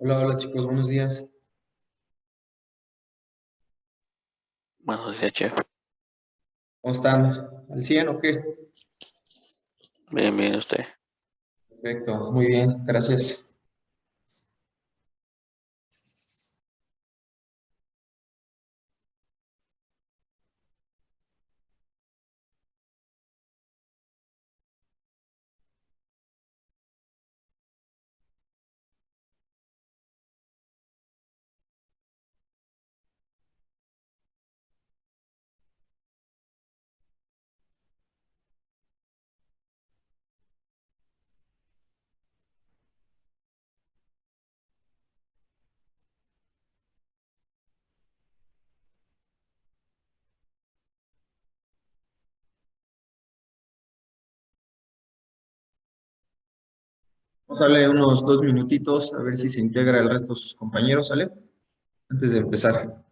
Hola, hola chicos, buenos días. Buenos días, chef. ¿Cómo están? ¿Al 100 o qué? Bien, bien, usted. Perfecto, muy bien, gracias. Vamos a darle unos 2 minutitos a ver si se integra el resto de sus compañeros, ¿sale? Antes de empezar.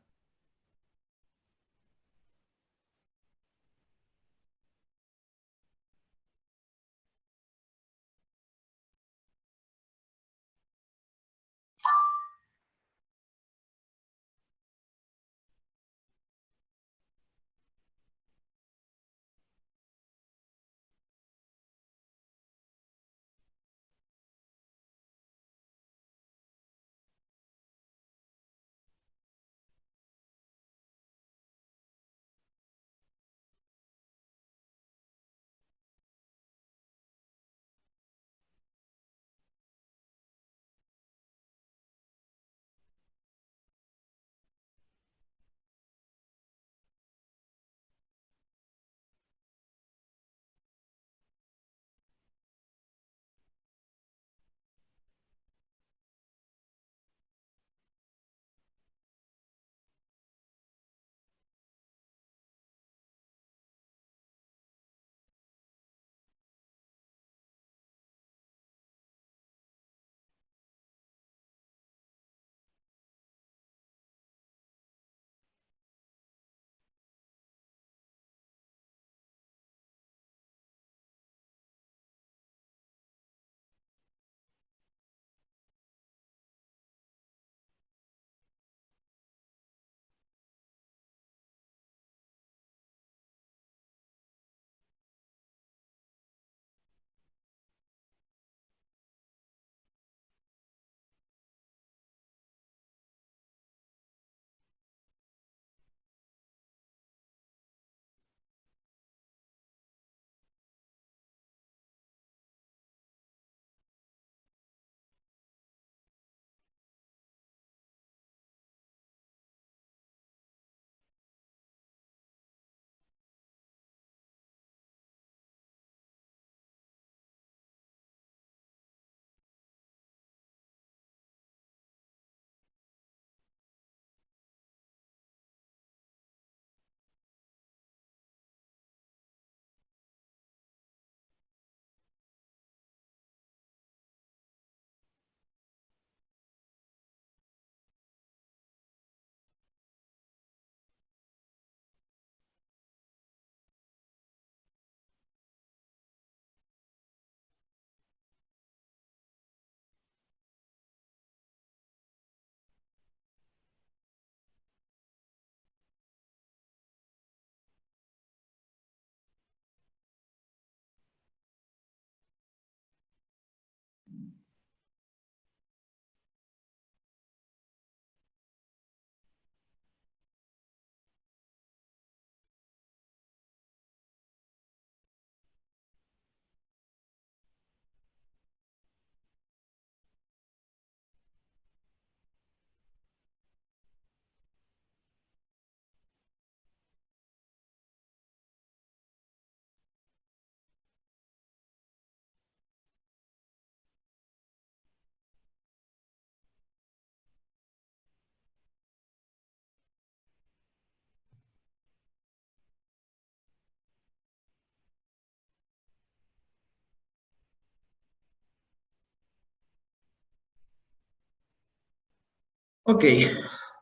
Ok,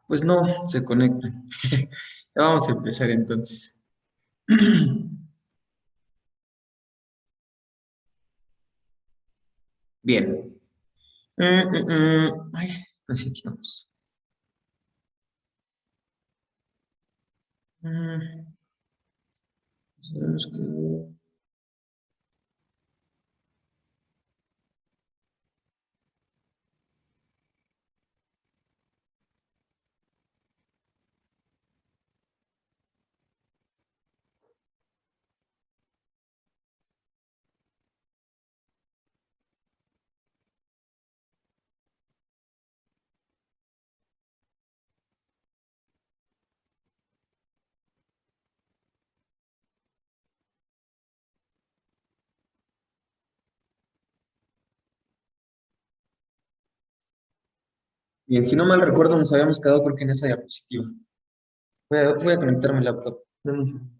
pues no se conectan. Ya vamos a empezar entonces. Bien. Ay. Así aquí estamos. Sabemos que... Bien, si no mal recuerdo, nos habíamos quedado creo que en esa diapositiva. Voy a conectar mi laptop. Dame un segundo.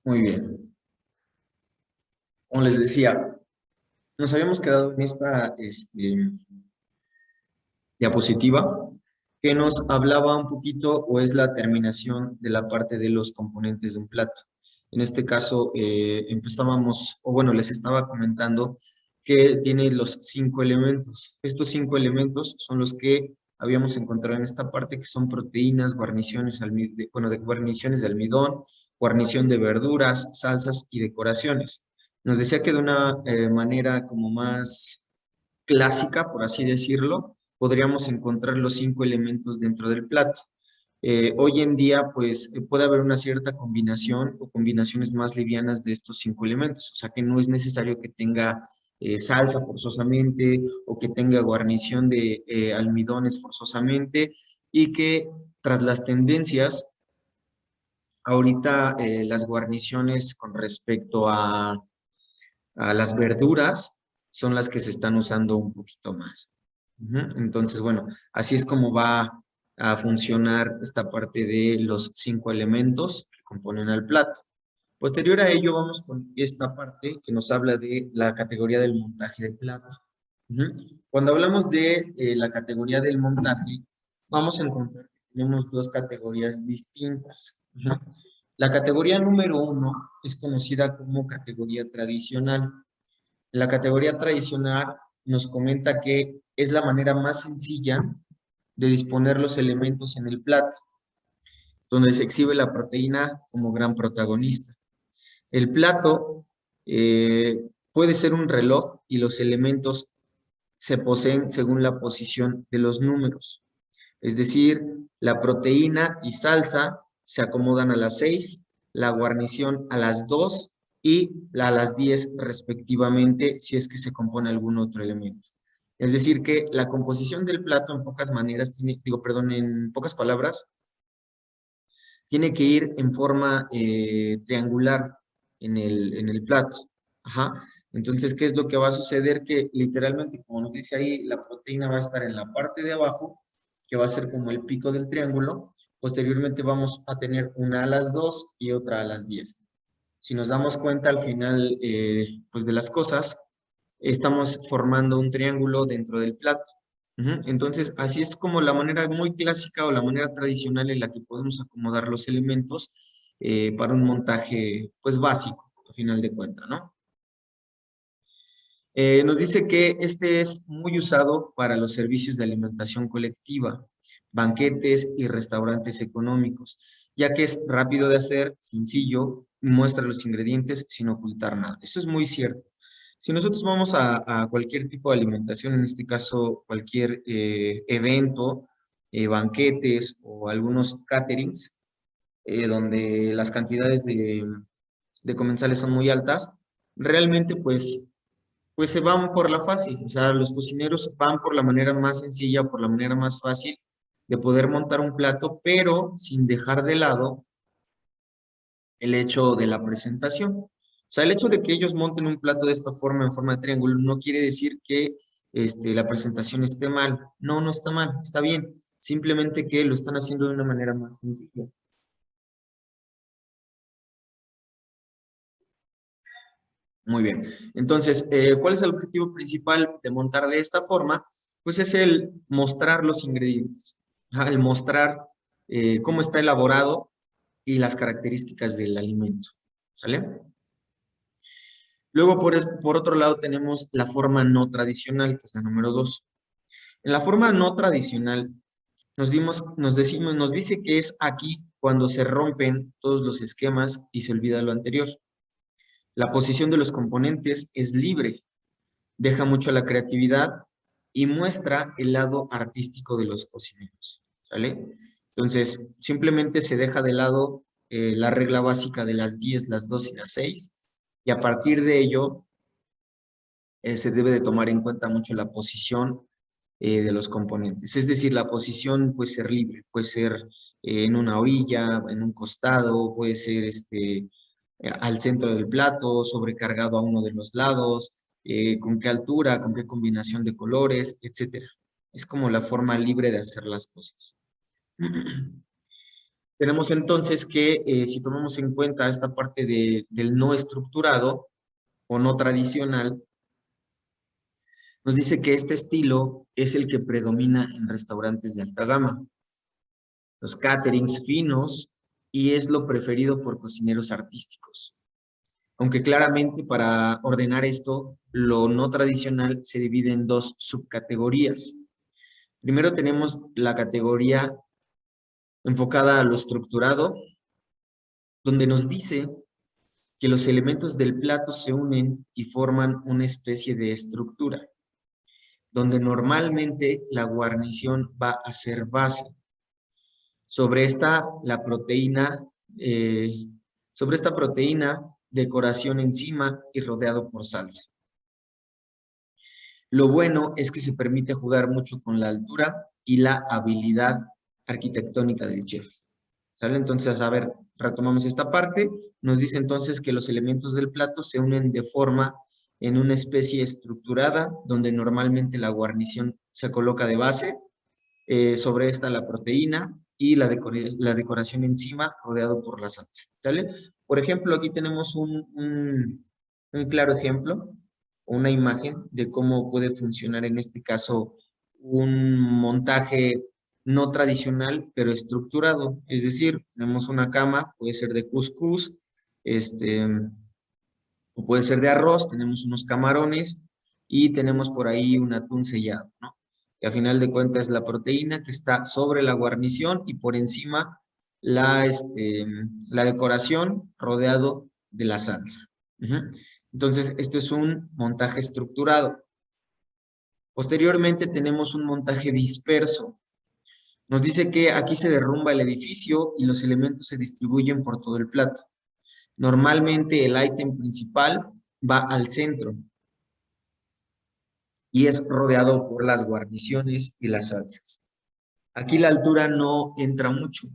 Muy bien. Como les decía, nos habíamos quedado en esta diapositiva que nos hablaba un poquito o es la terminación de la parte de los componentes de un plato. En este caso empezábamos, o bueno, les estaba comentando que tiene los 5 elementos. Estos 5 elementos son los que habíamos encontrado en esta parte, que son proteínas, guarniciones, de guarniciones de almidón, guarnición de verduras, salsas y decoraciones. Nos decía que de una manera como más clásica, por así decirlo, podríamos encontrar los 5 elementos dentro del plato. Hoy en día, pues, puede haber una cierta combinación o combinaciones más livianas de estos 5 elementos, o sea que no es necesario que tenga salsa forzosamente o que tenga guarnición de almidones forzosamente y que tras las tendencias, ahorita las guarniciones con respecto a las verduras son las que se están usando un poquito más. Entonces, bueno, así es como va a funcionar esta parte de los 5 elementos que componen al plato. Posterior a ello, vamos con esta parte que nos habla de la categoría del montaje de plato. Cuando hablamos de la categoría del montaje, vamos a encontrar que tenemos dos categorías distintas. La categoría número 1 es conocida como categoría tradicional. La categoría tradicional nos comenta que es la manera más sencilla de disponer los elementos en el plato, donde se exhibe la proteína como gran protagonista. El plato puede ser un reloj y los elementos se poseen según la posición de los números. Es decir, la proteína y salsa se acomodan a las 6, la guarnición a las 2 y a las 10 respectivamente, si es que se compone algún otro elemento. Es decir, que la composición del plato en pocas maneras, en pocas palabras, tiene que ir en forma triangular en el plato. Ajá. Entonces, ¿qué es lo que va a suceder? Que literalmente, como nos dice ahí, la proteína va a estar en la parte de abajo, que va a ser como el pico del triángulo. Posteriormente vamos a tener una a las 2 y otra a las 10. Si nos damos cuenta al final pues de las cosas, estamos formando un triángulo dentro del plato. Entonces, así es como la manera muy clásica o la manera tradicional en la que podemos acomodar los elementos para un montaje, pues básico, al final de cuentas, ¿no? Nos dice que este es muy usado para los servicios de alimentación colectiva, banquetes y restaurantes económicos, ya que es rápido de hacer, sencillo, muestra los ingredientes sin ocultar nada. Eso es muy cierto. Si nosotros vamos a cualquier tipo de alimentación, en este caso cualquier evento, banquetes o algunos caterings, donde las cantidades de comensales son muy altas, realmente pues se van por la fácil, o sea, los cocineros van por la manera más sencilla, por la manera más fácil de poder montar un plato, pero sin dejar de lado el hecho de la presentación. O sea, el hecho de que ellos monten un plato de esta forma, en forma de triángulo, no quiere decir que la presentación esté mal. No, no está mal, está bien. Simplemente que lo están haciendo de una manera más sencilla. Muy bien. Entonces, ¿cuál es el objetivo principal de montar de esta forma? Pues es el mostrar los ingredientes, ajá, el mostrar cómo está elaborado y las características del alimento. ¿Sale? Luego, por otro lado, tenemos la forma no tradicional, que es la número 2. En la forma no tradicional, nos dice que es aquí cuando se rompen todos los esquemas y se olvida lo anterior. La posición de los componentes es libre, deja mucho a la creatividad y muestra el lado artístico de los cocineros, ¿sale? Entonces, simplemente se deja de lado la regla básica de las 10, las 2 y las 6, y a partir de ello se debe de tomar en cuenta mucho la posición de los componentes. Es decir, la posición puede ser libre, puede ser en una orilla, en un costado, puede ser al centro del plato, sobrecargado a uno de los lados, con qué altura, con qué combinación de colores, etcétera. Es como la forma libre de hacer las cosas. Tenemos entonces que, si tomamos en cuenta esta parte del no estructurado o no tradicional, nos dice que este estilo es el que predomina en restaurantes de alta gama, los caterings finos, y es lo preferido por cocineros artísticos. Aunque claramente para ordenar esto, lo no tradicional se divide en dos subcategorías. Primero tenemos la categoría enfocada a lo estructurado, donde nos dice que los elementos del plato se unen y forman una especie de estructura, donde normalmente la guarnición va a ser base. Sobre esta, la proteína, sobre esta proteína, decoración encima y rodeado por salsa. Lo bueno es que se permite jugar mucho con la altura y la habilidad arquitectónica del chef. ¿Sale? Entonces, a ver, retomamos esta parte. Nos dice entonces que los elementos del plato se unen de forma en una especie estructurada, donde normalmente la guarnición se coloca de base, sobre esta la proteína y la decoración encima rodeado por la salsa. ¿Sale? Por ejemplo, aquí tenemos un claro ejemplo, una imagen de cómo puede funcionar en este caso un montaje no tradicional, pero estructurado. Es decir, tenemos una cama, puede ser de cuscús, o puede ser de arroz, tenemos unos camarones y tenemos por ahí un atún sellado, ¿no? Que a final de cuentas es la proteína que está sobre la guarnición y por encima la decoración rodeado de la salsa. Ujú. Entonces, esto es un montaje estructurado. Posteriormente tenemos un montaje disperso. Nos dice que aquí se derrumba el edificio y los elementos se distribuyen por todo el plato. Normalmente el ítem principal va al centro y es rodeado por las guarniciones y las salsas. Aquí la altura no entra mucho,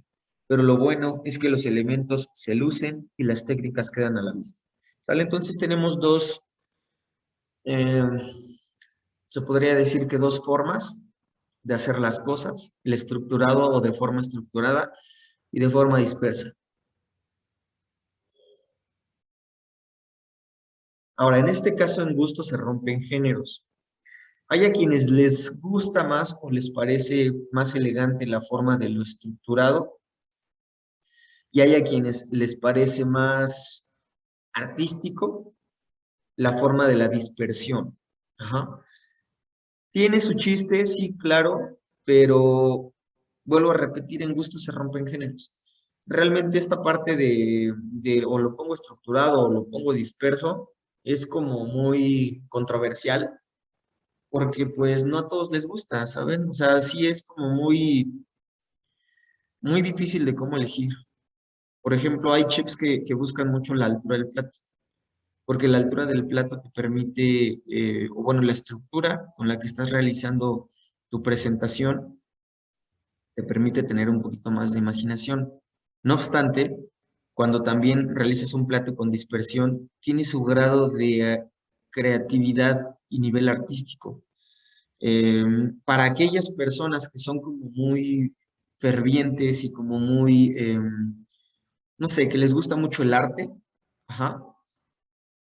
pero lo bueno es que los elementos se lucen y las técnicas quedan a la vista. ¿Vale? Entonces tenemos eh, se podría decir que dos formas de hacer las cosas, el estructurado o de forma estructurada y de forma dispersa. Ahora, en este caso en gusto se rompen géneros. Hay a quienes les gusta más o les parece más elegante la forma de lo estructurado y hay a quienes les parece más artístico la forma de la dispersión. Ajá. Tiene su chiste, sí, claro, pero vuelvo a repetir, en gusto se rompen géneros. Realmente esta parte de o lo pongo estructurado o lo pongo disperso es como muy controversial porque pues no a todos les gusta, ¿saben? O sea, sí es como muy difícil de cómo elegir. Por ejemplo, hay chefs que buscan mucho la altura del plato, porque la altura del plato te permite, o bueno, la estructura con la que estás realizando tu presentación te permite tener un poquito más de imaginación. No obstante, cuando también realizas un plato con dispersión, tiene su grado de creatividad y nivel artístico. Para aquellas personas que son como muy fervientes y como muy, no sé, que les gusta mucho el arte, ajá,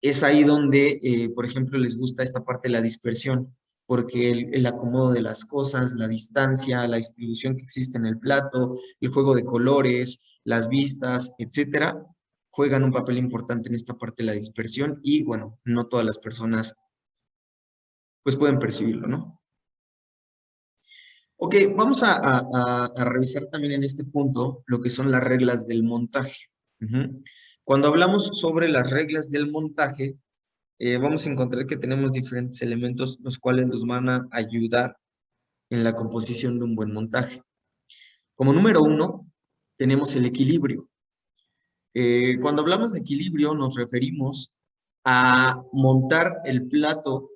es ahí donde, por ejemplo, les gusta esta parte de la dispersión, porque el acomodo de las cosas, la distancia, la distribución que existe en el plato, el juego de colores, las vistas, etcétera, juegan un papel importante en esta parte de la dispersión y, bueno, no todas las personas pues pueden percibirlo, ¿no? Ok, vamos a revisar también en este punto lo que son las reglas del montaje. Ujú. Cuando hablamos sobre las reglas del montaje, vamos a encontrar que tenemos diferentes elementos los cuales nos van a ayudar en la composición de un buen montaje. Como número uno, tenemos el equilibrio. Cuando hablamos de equilibrio nos referimos a montar el plato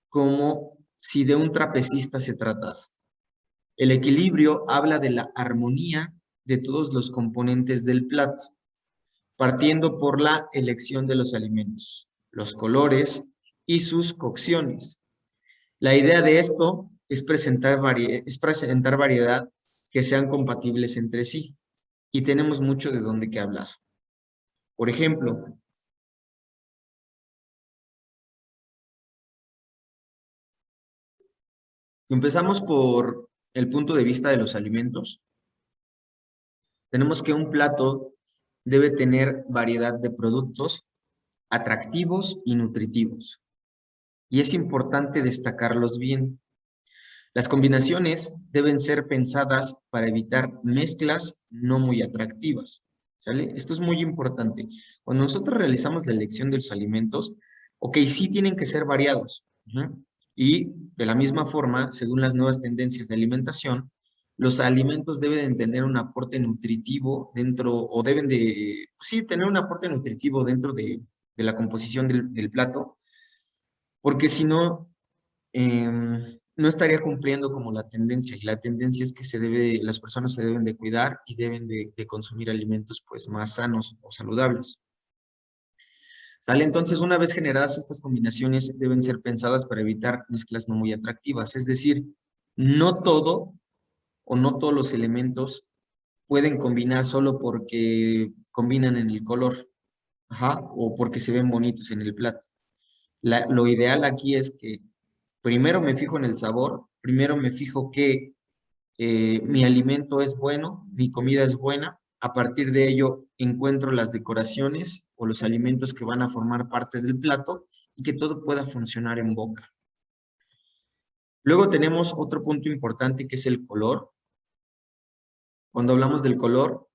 como si de un trapecista se tratara. El equilibrio habla de la armonía de todos los componentes del plato, partiendo por la elección de los alimentos, los colores y sus cocciones. La idea de esto es presentar variedad que sean compatibles entre sí y tenemos mucho de dónde que hablar. Por ejemplo, empezamos por el punto de vista de los alimentos. Tenemos que un plato debe tener variedad de productos atractivos y nutritivos. Y es importante destacarlos bien. Las combinaciones deben ser pensadas para evitar mezclas no muy atractivas. ¿Sale? Esto es muy importante. Cuando nosotros realizamos la elección de los alimentos, ok, sí tienen que ser variados. Y de la misma forma, según las nuevas tendencias de alimentación, los alimentos deben tener un aporte nutritivo dentro, o deben de, sí, tener un aporte nutritivo dentro de la composición del plato, porque si no, no estaría cumpliendo como la tendencia, y la tendencia es que las personas se deben de cuidar y deben de consumir alimentos pues más sanos o saludables. ¿Sale? Entonces, una vez generadas estas combinaciones, deben ser pensadas para evitar mezclas no muy atractivas, es decir, no todo o no todos los elementos pueden combinar solo porque combinan en el color, ajá, o porque se ven bonitos en el plato. Lo ideal aquí es que primero me fijo en el sabor, primero me fijo que mi alimento es bueno, mi comida es buena, a partir de ello encuentro las decoraciones o los alimentos que van a formar parte del plato y que todo pueda funcionar en boca. Luego tenemos otro punto importante que es el color. Cuando hablamos del color,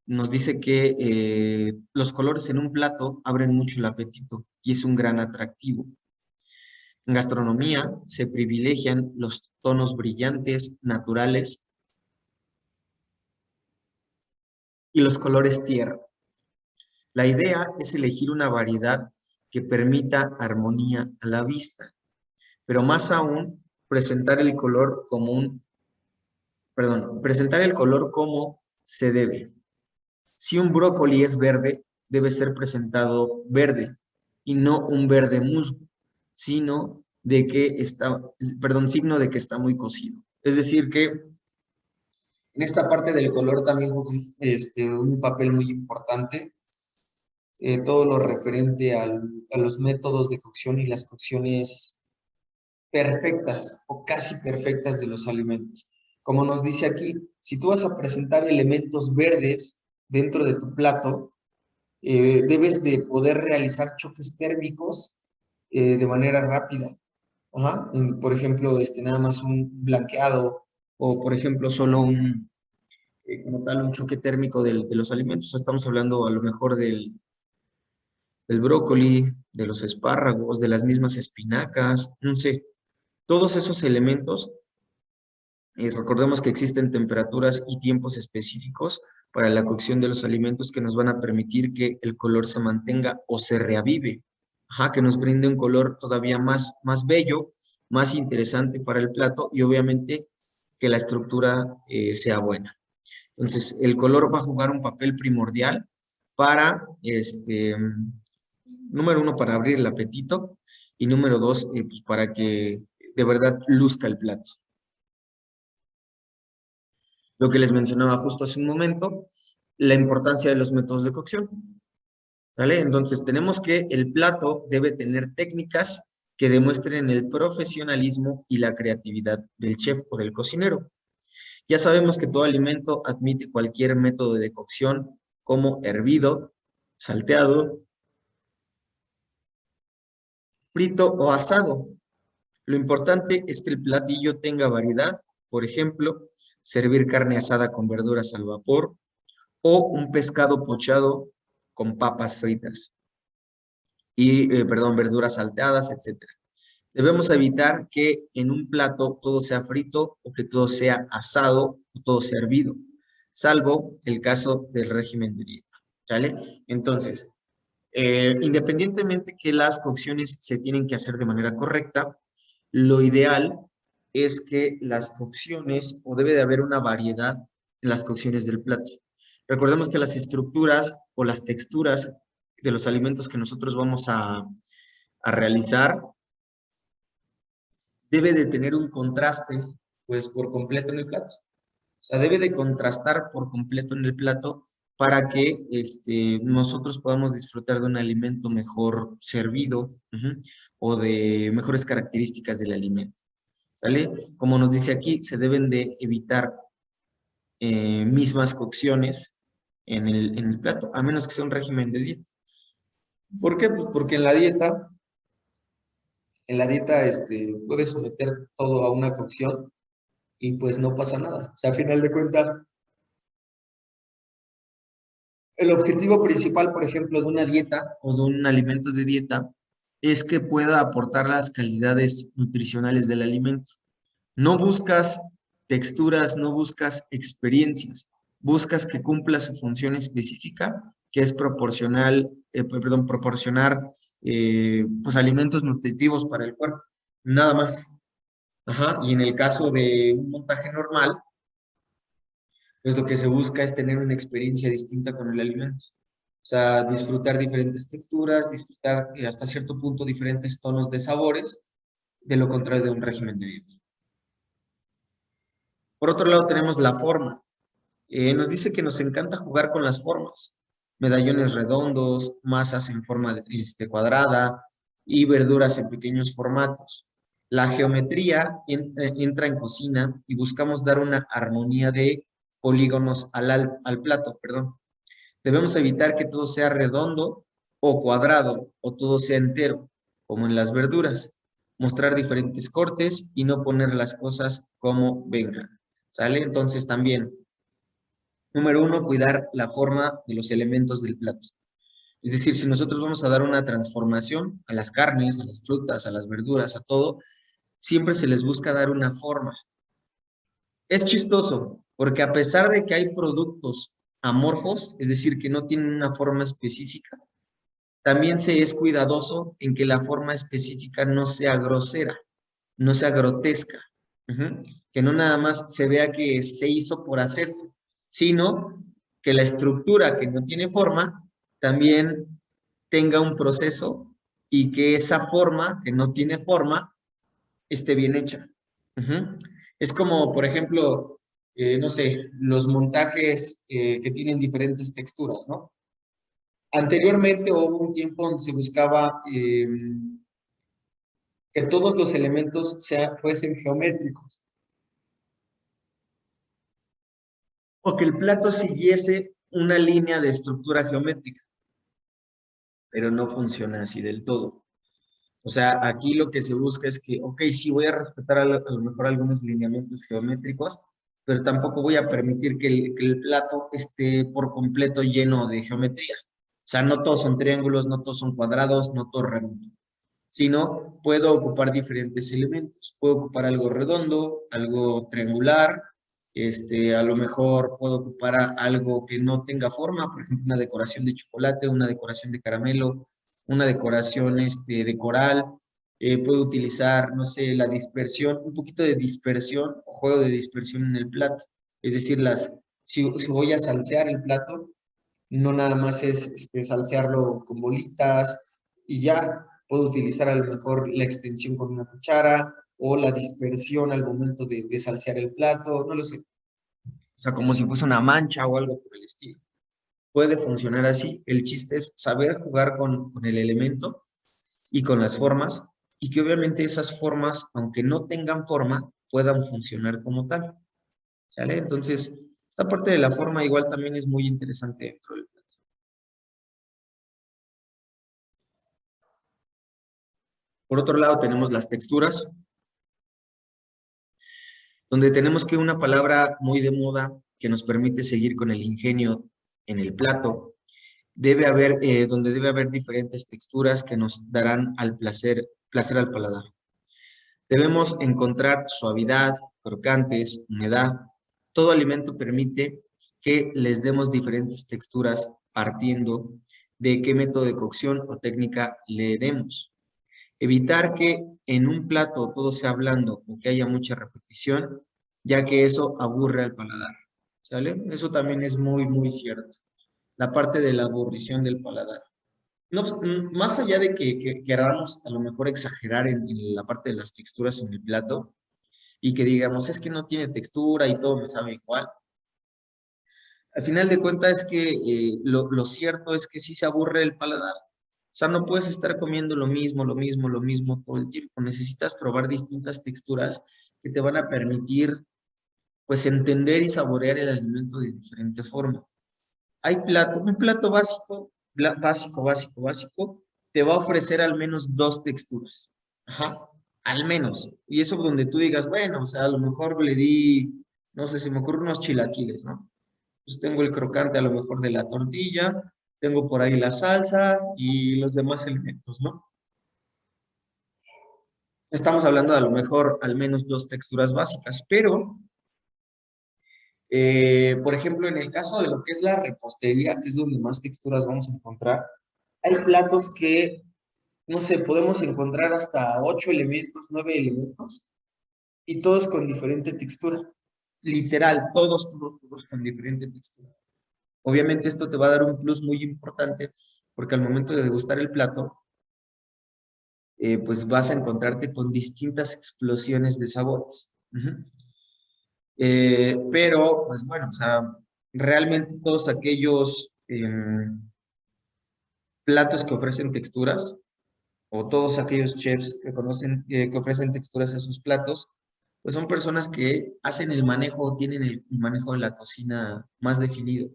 nos dice que los colores en un plato abren mucho el apetito y es un gran atractivo. En gastronomía se privilegian los tonos brillantes, naturales y los colores tierra. La idea es elegir una variedad que permita armonía a la vista, pero más aún presentar el color presentar el color como se debe. Si un brócoli es verde, debe ser presentado verde y no un verde musgo, sino de que está, signo de que está muy cocido. Es decir que en esta parte del color también juega un papel muy importante, todo lo referente a los métodos de cocción y las cocciones perfectas o casi perfectas de los alimentos. Como nos dice aquí, si tú vas a presentar elementos verdes dentro de tu plato, debes de poder realizar choques térmicos de manera rápida. Ajá. Por ejemplo, nada más un blanqueado o, por ejemplo, solo como tal, un choque térmico de los alimentos. Estamos hablando a lo mejor del brócoli, de los espárragos, de las mismas espinacas, no sé. Todos esos elementos, recordemos que existen temperaturas y tiempos específicos para la cocción de los alimentos que nos van a permitir que el color se mantenga o se reavive. Ajá, que nos brinde un color todavía más bello, más interesante para el plato y obviamente que la estructura sea buena. Entonces, el color va a jugar un papel primordial para, número uno, para abrir el apetito y número dos, pues para que de verdad luzca el plato. Lo que les mencionaba justo hace un momento, la importancia de los métodos de cocción. ¿Sale? Entonces, tenemos que el plato debe tener técnicas que demuestren el profesionalismo y la creatividad del chef o del cocinero. Ya sabemos que todo alimento admite cualquier método de cocción, como hervido, salteado, frito o asado. Lo importante es que el platillo tenga variedad, por ejemplo, servir carne asada con verduras al vapor o un pescado pochado con papas fritas y, perdón, verduras salteadas, etcétera. Debemos evitar que en un plato todo sea frito o que todo sea asado o todo sea hervido, salvo el caso del régimen de dieta. ¿Vale? Entonces, independientemente que las cocciones se tienen que hacer de manera correcta, lo ideal es que las cocciones, o debe de haber una variedad en las cocciones del plato. Recordemos que las estructuras o las texturas de los alimentos que nosotros vamos a realizar debe de tener un contraste, pues, por completo en el plato. O sea, debe de contrastar por completo en el plato para que nosotros podamos disfrutar de un alimento mejor servido, o de mejores características del alimento. ¿Sale? Como nos dice aquí, se deben de evitar mismas cocciones en el plato, a menos que sea un régimen de dieta. ¿Por qué? Pues porque en la dieta puedes someter todo a una cocción y pues no pasa nada. O sea, a final de cuentas, el objetivo principal, por ejemplo, de una dieta o de un alimento de dieta es que pueda aportar las calidades nutricionales del alimento. No buscas texturas, no buscas experiencias, buscas que cumpla su función específica, que es proporcionar pues alimentos nutritivos para el cuerpo, nada más. Ajá. Y en el caso de un montaje normal, pues lo que se busca es tener una experiencia distinta con el alimento. O sea, disfrutar diferentes texturas, disfrutar hasta cierto punto diferentes tonos de sabores, de lo contrario de un régimen de dieta. Por otro lado tenemos la forma. Nos dice que nos encanta jugar con las formas. Medallones redondos, masas en forma cuadrada y verduras en pequeños formatos. La geometría entra en cocina y buscamos dar una armonía de polígonos al plato, perdón. Debemos evitar que todo sea redondo o cuadrado o todo sea entero, como en las verduras. Mostrar diferentes cortes y no poner las cosas como vengan. ¿Sale? Entonces también, número uno, cuidar la forma de los elementos del plato. Es decir, si nosotros vamos a dar una transformación a las carnes, a las frutas, a las verduras, a todo, siempre se les busca dar una forma. Es chistoso, porque a pesar de que hay productos amorfos, es decir, que no tienen una forma específica, también se es cuidadoso en que la forma específica no sea grosera, no sea grotesca, que no nada más se vea que se hizo por hacerse, sino que la estructura que no tiene forma también tenga un proceso y que esa forma que no tiene forma esté bien hecha. Es como, por ejemplo, no sé, los montajes que tienen diferentes texturas, ¿no? Anteriormente hubo un tiempo donde se buscaba que todos los elementos fuesen geométricos o que el plato siguiese una línea de estructura geométrica, pero no funciona así del todo. O sea, aquí lo que se busca es que, ok, sí voy a respetar a lo mejor algunos lineamientos geométricos, pero tampoco voy a permitir que el plato esté por completo lleno de geometría. O sea, no todos son triángulos, no todos son cuadrados, no todos redondos, sino puedo ocupar diferentes elementos. Puedo ocupar algo redondo, algo triangular, a lo mejor puedo ocupar algo que no tenga forma, por ejemplo, una decoración de chocolate, una decoración de caramelo, una decoración de coral. Puedo utilizar, no sé, la dispersión, un poquito de dispersión o juego de dispersión en el plato. Es decir, si voy a salsear el plato, no nada más es salsearlo con bolitas y ya. Puedo utilizar a lo mejor la extensión con una cuchara o la dispersión al momento de salsear el plato, no lo sé. O sea, como si fuese una mancha o algo por el estilo. Puede funcionar así. El chiste es saber jugar con el elemento y con las formas, y que obviamente esas formas, aunque no tengan forma, puedan funcionar como tal. ¿Sale? Entonces, esta parte de la forma igual también es muy interesante dentro del plato. Por otro lado, tenemos las texturas, donde tenemos que una palabra muy de moda que nos permite seguir con el ingenio en el plato, donde debe haber diferentes texturas que nos darán placer al paladar. Debemos encontrar suavidad, crocantes, humedad. Todo alimento permite que les demos diferentes texturas partiendo de qué método de cocción o técnica le demos. Evitar que en un plato todo sea blando o que haya mucha repetición, ya que eso aburre al paladar. ¿Sale? Eso también es muy, muy cierto. La parte de la aburrición del paladar. No, pues, más allá de que queramos a lo mejor exagerar en la parte de las texturas en el plato y que digamos, es que no tiene textura y todo me sabe igual. Al final de cuentas es que lo cierto es que sí se aburre el paladar. O sea, no puedes estar comiendo lo mismo, lo mismo, lo mismo todo el tiempo. Necesitas probar distintas texturas que te van a permitir, pues, entender y saborear el alimento de diferente forma. Un plato básico, básico, te va a ofrecer al menos dos texturas. Ajá, al menos. Y eso donde tú digas, bueno, o sea, a lo mejor le di, no sé, se me ocurren unos chilaquiles, ¿no? Pues tengo el crocante a lo mejor de la tortilla, tengo por ahí la salsa y los demás elementos, ¿no? Estamos hablando de a lo mejor al menos dos texturas básicas, pero por ejemplo, en el caso de lo que es la repostería, que es donde más texturas vamos a encontrar, hay platos que, no sé, podemos encontrar hasta 8 elementos, 9 elementos, y todos con diferente textura. Literal, todos con diferente textura. Obviamente esto te va a dar un plus muy importante, porque al momento de degustar el plato, pues vas a encontrarte con distintas explosiones de sabores. Pero, pues bueno, o sea, realmente todos aquellos platos que ofrecen texturas, o todos aquellos chefs que ofrecen texturas a sus platos, pues son personas que hacen el manejo, tienen el manejo de la cocina más definido.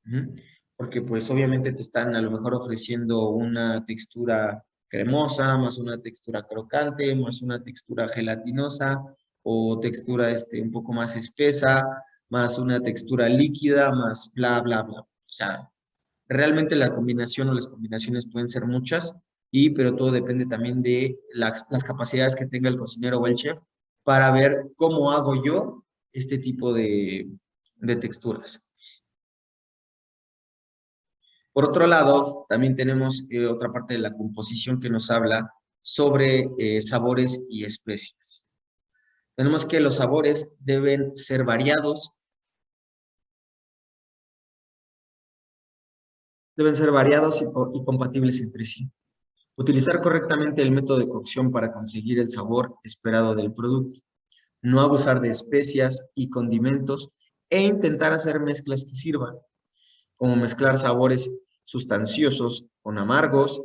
Ujú. Porque pues obviamente te están a lo mejor ofreciendo una textura cremosa, más una textura crocante, más una textura gelatinosa, o textura un poco más espesa, más una textura líquida, más bla, bla, bla. O sea, realmente la combinación o las combinaciones pueden ser muchas, pero todo depende también de las capacidades que tenga el cocinero o el chef para ver cómo hago yo este tipo de texturas. Por otro lado, también tenemos otra parte de la composición que nos habla sobre sabores y especias. Tenemos que los sabores deben ser variados y compatibles entre sí. Utilizar correctamente el método de cocción para conseguir el sabor esperado del producto. No abusar de especias y condimentos e intentar hacer mezclas que sirvan, como mezclar sabores sustanciosos con amargos,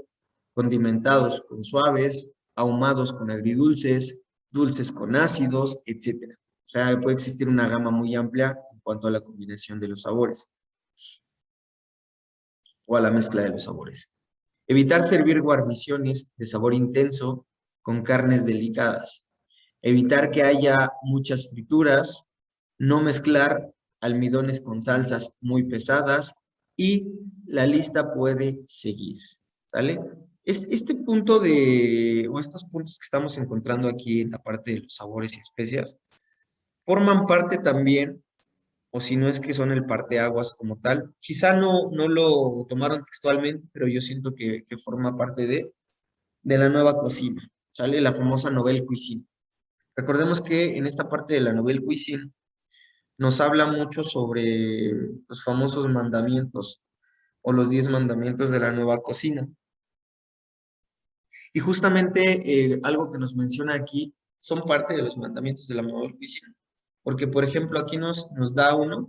condimentados con suaves, ahumados con agridulces, dulces con ácidos, etc. O sea, puede existir una gama muy amplia en cuanto a la combinación de los sabores o a la mezcla de los sabores. Evitar servir guarniciones de sabor intenso con carnes delicadas. Evitar que haya muchas frituras. No mezclar almidones con salsas muy pesadas. Y la lista puede seguir. ¿Sale? Este punto o estos puntos que estamos encontrando aquí en la parte de los sabores y especias, forman parte también, o si no es que son el parteaguas como tal. Quizá no lo tomaron textualmente, pero yo siento que forma parte de la nueva cocina, ¿sale? La famosa Nouvelle Cuisine. Recordemos que en esta parte de la Nouvelle Cuisine nos habla mucho sobre los famosos mandamientos o los 10 mandamientos de la nueva cocina. Y justamente algo que nos menciona aquí son parte de los mandamientos de la Model Cuisine. Porque, por ejemplo, aquí nos da uno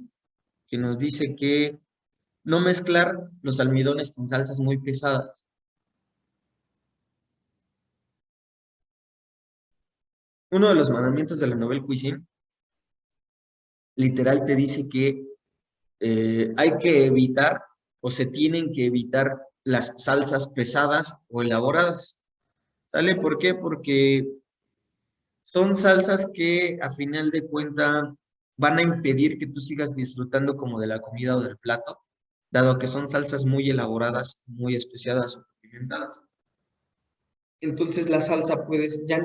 que nos dice que no mezclar los almidones con salsas muy pesadas. Uno de los mandamientos de la Nouvelle Cuisine, literal, te dice que hay que evitar o se tienen que evitar las salsas pesadas o elaboradas. ¿Sale? ¿Por qué? Porque son salsas que a final de cuentas van a impedir que tú sigas disfrutando como de la comida o del plato, dado que son salsas muy elaboradas, muy especiadas o pigmentadas. Entonces la salsa puedes, ya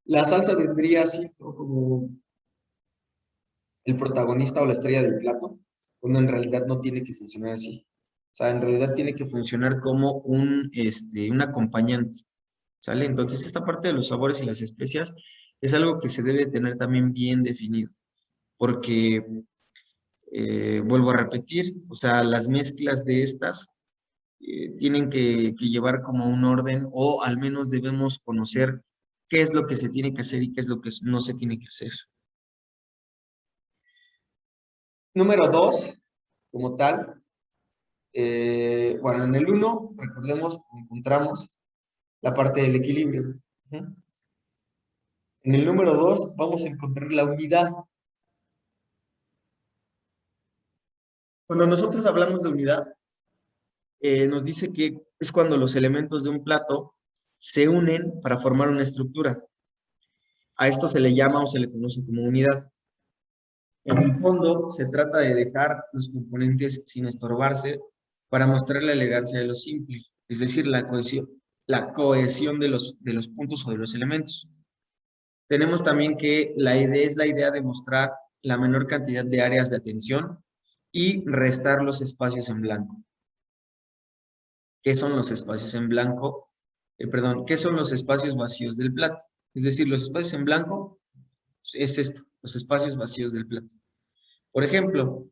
la salsa vendría así como el protagonista o la estrella del plato, cuando en realidad no tiene que funcionar así. O sea, en realidad tiene que funcionar como un acompañante, ¿sale? Entonces esta parte de los sabores y las especias es algo que se debe tener también bien definido, porque, vuelvo a repetir, o sea, las mezclas de estas tienen que llevar como un orden o al menos debemos conocer qué es lo que se tiene que hacer y qué es lo que no se tiene que hacer. Número 2, como tal, bueno, en el 1, recordemos, encontramos la parte del equilibrio. En el número 2 vamos a encontrar la unidad. Cuando nosotros hablamos de unidad, nos dice que es cuando los elementos de un plato se unen para formar una estructura. A esto se le llama o se le conoce como unidad. En el fondo, se trata de dejar los componentes sin estorbarse para mostrar la elegancia de lo simple, es decir, la cohesión de los puntos o de los elementos. Tenemos también que la idea es la idea de mostrar la menor cantidad de áreas de atención y restar los espacios en blanco. ¿Qué son los espacios en blanco? Perdón, ¿qué son los espacios vacíos del plato? Es decir, los espacios en blanco es esto, los espacios vacíos del plato. Por ejemplo,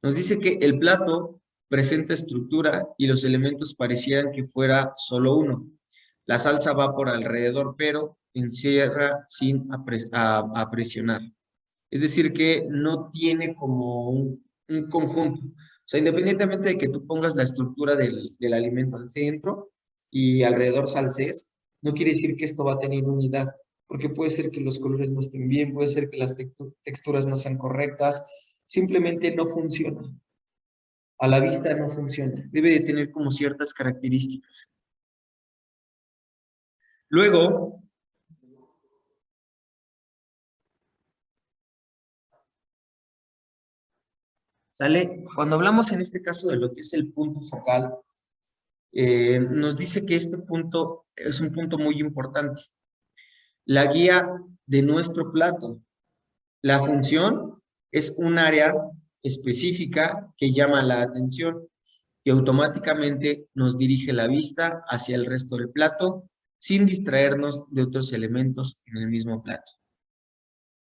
nos dice que el plato presenta estructura y los elementos parecieran que fuera solo uno. La salsa va por alrededor, pero encierra sin presionar. Es decir, que no tiene como un conjunto. O sea, independientemente de que tú pongas la estructura del alimento al centro y alrededor salses, no quiere decir que esto va a tener unidad, porque puede ser que los colores no estén bien, puede ser que las texturas no sean correctas, simplemente no funciona. A la vista no funciona. Debe de tener como ciertas características. Luego, ¿sale? Cuando hablamos en este caso de lo que es el punto focal, nos dice que este punto es un punto muy importante. La guía de nuestro plato. La función es un área específica que llama la atención y automáticamente nos dirige la vista hacia el resto del plato sin distraernos de otros elementos en el mismo plato.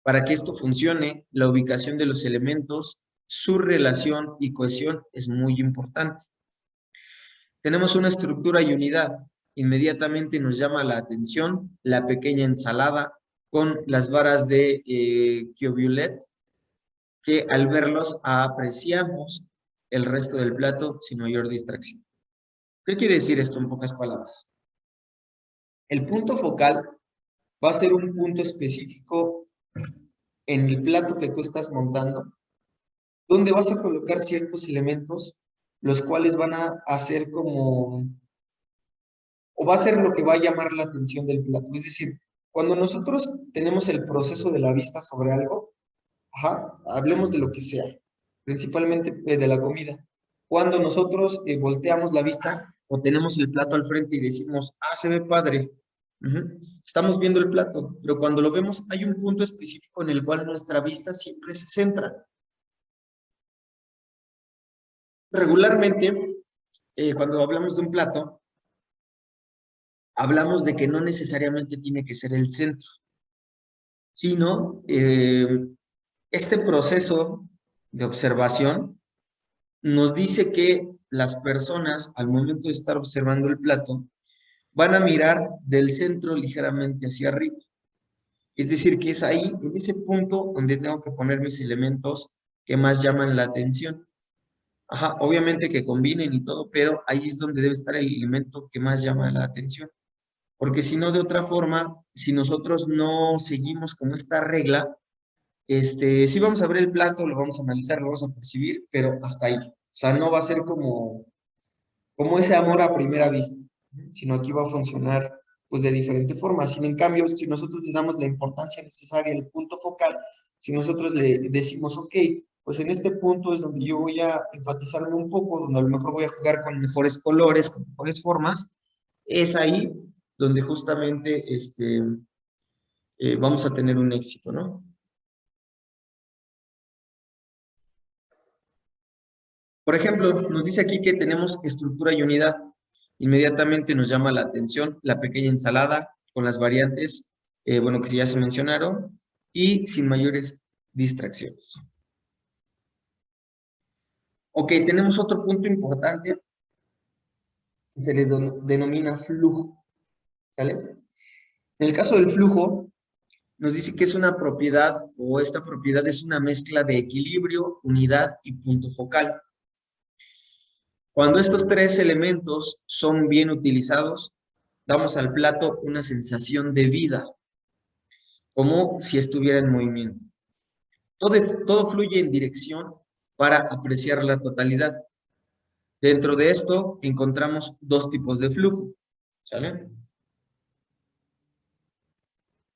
Para que esto funcione, la ubicación de los elementos, su relación y cohesión es muy importante. Tenemos una estructura y unidad. Inmediatamente nos llama la atención la pequeña ensalada con las varas de Violet, que al verlos apreciamos el resto del plato sin mayor distracción. ¿Qué quiere decir esto en pocas palabras? El punto focal va a ser un punto específico en el plato que tú estás montando, donde vas a colocar ciertos elementos, los cuales van a hacer como, o va a ser lo que va a llamar la atención del plato. Es decir, cuando nosotros tenemos el proceso de la vista sobre algo, hablemos de lo que sea, principalmente de la comida. Cuando nosotros volteamos la vista o tenemos el plato al frente y decimos, se ve padre, estamos viendo el plato, pero cuando lo vemos hay un punto específico en el cual nuestra vista siempre se centra. Regularmente, cuando hablamos de un plato, hablamos de que no necesariamente tiene que ser el centro, sino este proceso de observación nos dice que las personas, al momento de estar observando el plato, van a mirar del centro ligeramente hacia arriba. Es decir, que es ahí, en ese punto, donde tengo que poner mis elementos que más llaman la atención. Ajá, obviamente que combinen y todo, pero ahí es donde debe estar el elemento que más llama la atención. Porque si no, de otra forma, si nosotros no seguimos como esta regla, sí vamos a ver el plato, lo vamos a analizar, lo vamos a percibir, pero hasta ahí. O sea, no va a ser como ese amor a primera vista, sino aquí va a funcionar pues de diferente forma. Sin en cambio, si nosotros le damos la importancia necesaria al punto focal, si nosotros le decimos, ok, pues en este punto es donde yo voy a enfatizarme un poco, donde a lo mejor voy a jugar con mejores colores, con mejores formas, es ahí donde justamente vamos a tener un éxito, ¿no? Por ejemplo, nos dice aquí que tenemos estructura y unidad. Inmediatamente nos llama la atención la pequeña ensalada con las variantes, bueno, que ya se mencionaron, y sin mayores distracciones. Ok, tenemos otro punto importante, que se le denomina flujo, ¿sale? En el caso del flujo, nos dice que es una propiedad, o esta propiedad es una mezcla de equilibrio, unidad y punto focal. Cuando estos tres elementos son bien utilizados, damos al plato una sensación de vida, como si estuviera en movimiento. Todo fluye en dirección para apreciar la totalidad. Dentro de esto encontramos dos tipos de flujo, ¿sale?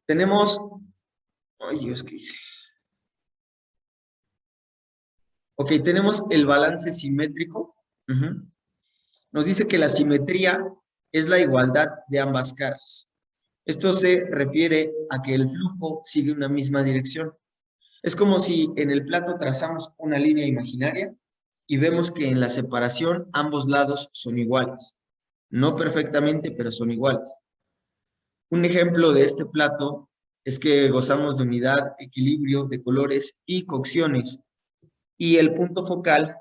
Tenemos, ay Dios, ¿qué hice? Ok, tenemos el balance simétrico. Ujú. Nos dice que la simetría es la igualdad de ambas caras. Esto se refiere a que el flujo sigue una misma dirección. Es como si en el plato trazamos una línea imaginaria y vemos que en la separación ambos lados son iguales. No perfectamente, pero son iguales. Un ejemplo de este plato es que gozamos de unidad, equilibrio de colores y cocciones. Y el punto focal,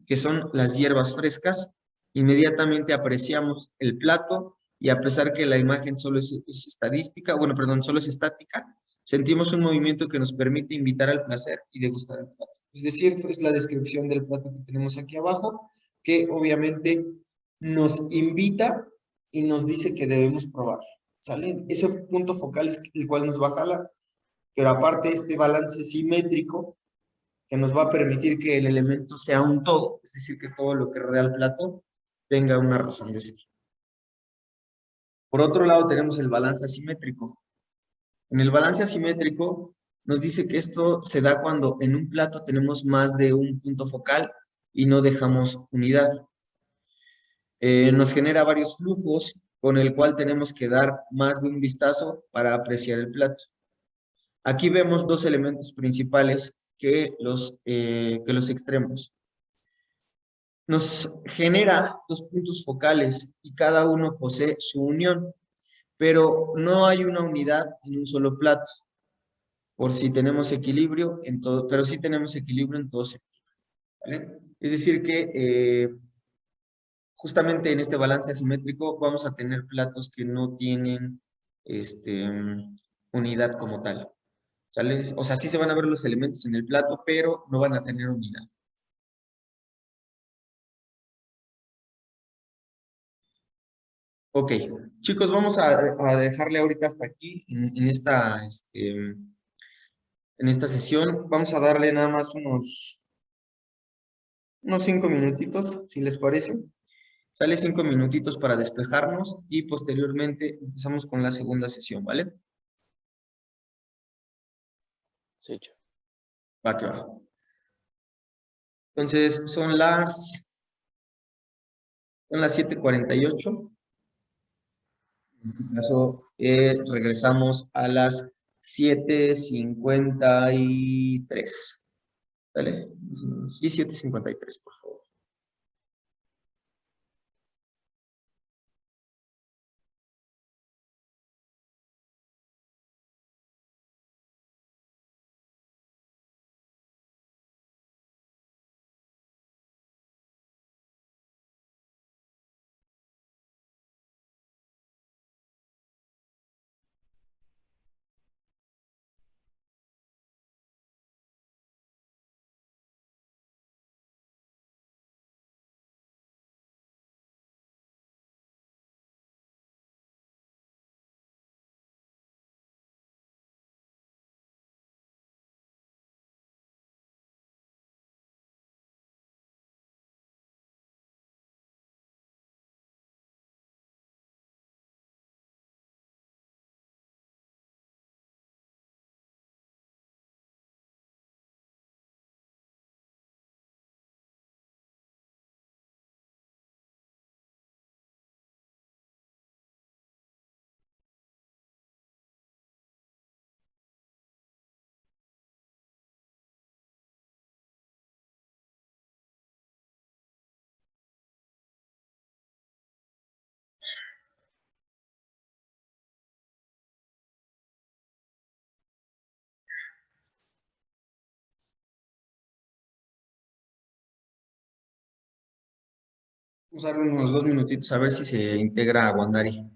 que son las hierbas frescas, inmediatamente apreciamos el plato y a pesar que la imagen solo es estadística, bueno, perdón, solo es estática, sentimos un movimiento que nos permite invitar al placer y degustar el plato. Es decir, es la descripción del plato que tenemos aquí abajo, que obviamente nos invita y nos dice que debemos probar. ¿Sale? Ese punto focal es el cual nos va a jalar, pero aparte este balance simétrico que nos va a permitir que el elemento sea un todo, es decir, que todo lo que rodea el plato tenga una razón de ser. Por otro lado, tenemos el balance asimétrico. En el balance asimétrico nos dice que esto se da cuando en un plato tenemos más de un punto focal y no dejamos unidad. Nos genera varios flujos con el cual tenemos que dar más de un vistazo para apreciar el plato. Aquí vemos dos elementos principales que los extremos. Nos genera dos puntos focales y cada uno posee su unión, pero no hay una unidad en un solo plato, por si tenemos equilibrio en todo, pero sí tenemos equilibrio en todo sentido, ¿vale? Es decir que justamente en este balance asimétrico vamos a tener platos que no tienen unidad como tal, ¿sale? O sea, sí se van a ver los elementos en el plato, pero no van a tener unidad. Ok, chicos, vamos a dejarle ahorita hasta aquí en esta sesión. Vamos a darle nada más unos 5 minutitos, si les parece. Sale 5 minutitos para despejarnos y posteriormente empezamos con la segunda sesión, ¿vale? Sí, chef. Va que va. Entonces, son las 7:48. En este caso, regresamos a las 7:53. ¿Vale? Y 7:53, por favor. Vamos a darle unos 2 minutitos a ver si se integra a Wandari.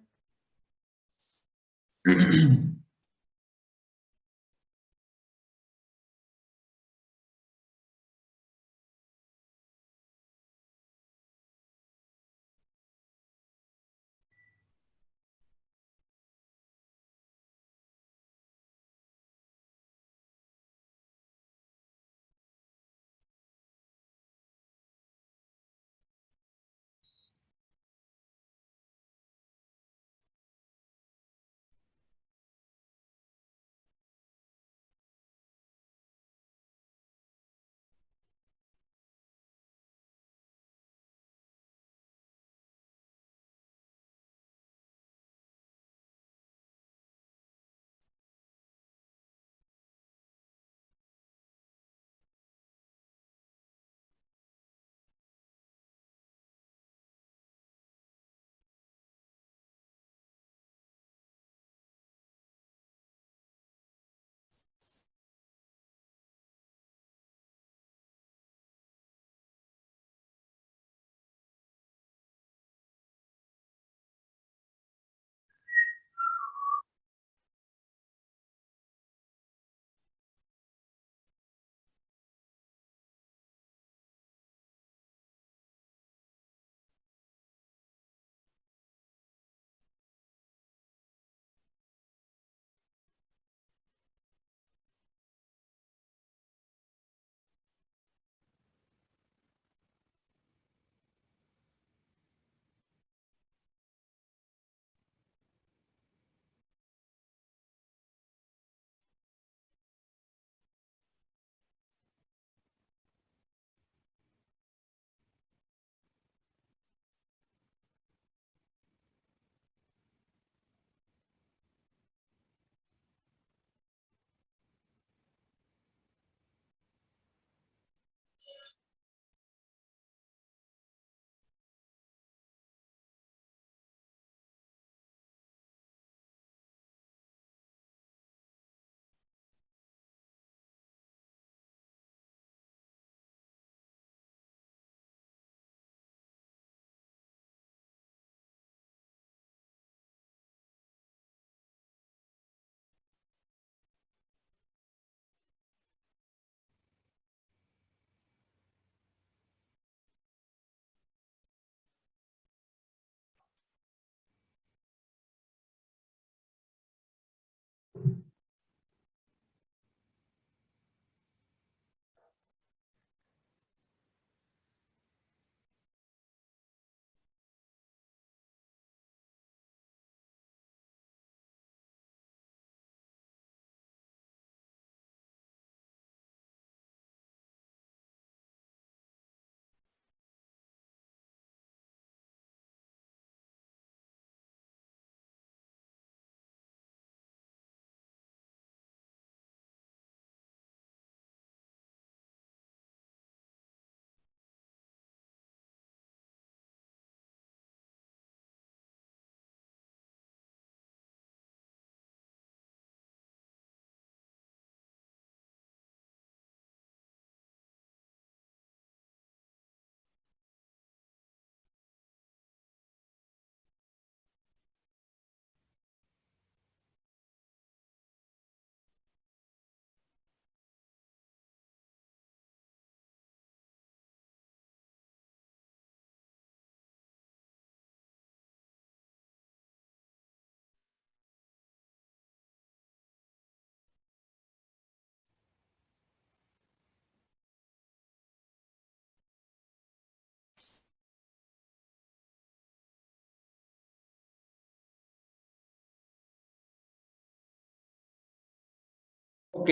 Ok,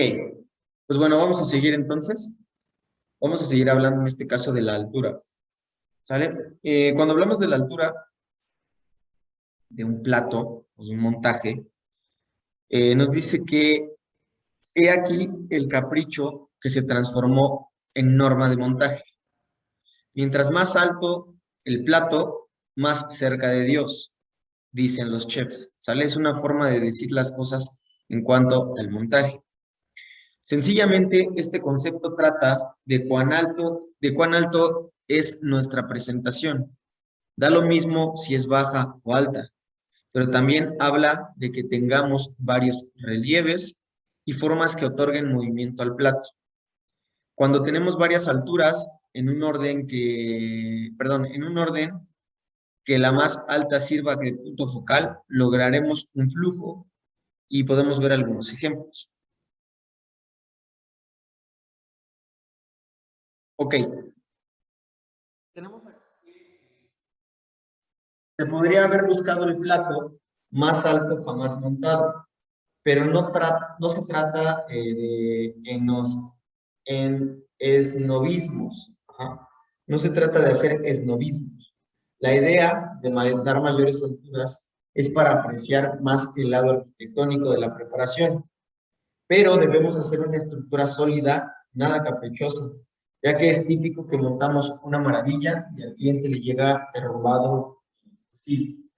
pues bueno, vamos a seguir entonces. Vamos a seguir hablando en este caso de la altura. ¿Sale? Cuando hablamos de la altura de un plato o de un montaje, nos dice que he aquí el capricho que se transformó en norma de montaje. Mientras más alto el plato, más cerca de Dios, dicen los chefs. ¿Sale? Es una forma de decir las cosas en cuanto al montaje. Sencillamente, este concepto trata de cuán alto es nuestra presentación. Da lo mismo si es baja o alta, pero también habla de que tengamos varios relieves y formas que otorguen movimiento al plato. Cuando tenemos varias alturas en un orden que la más alta sirva de punto focal, lograremos un flujo y podemos ver algunos ejemplos. Ok. Tenemos aquí, se podría haber buscado el plato más alto jamás montado, pero no se trata en esnovismos. Ajá. No se trata de hacer esnovismos. La idea de dar mayores alturas es para apreciar más el lado arquitectónico de la preparación, pero debemos hacer una estructura sólida, nada caprichosa, ya que es típico que montamos una maravilla y al cliente le llega derrumbado. Sí.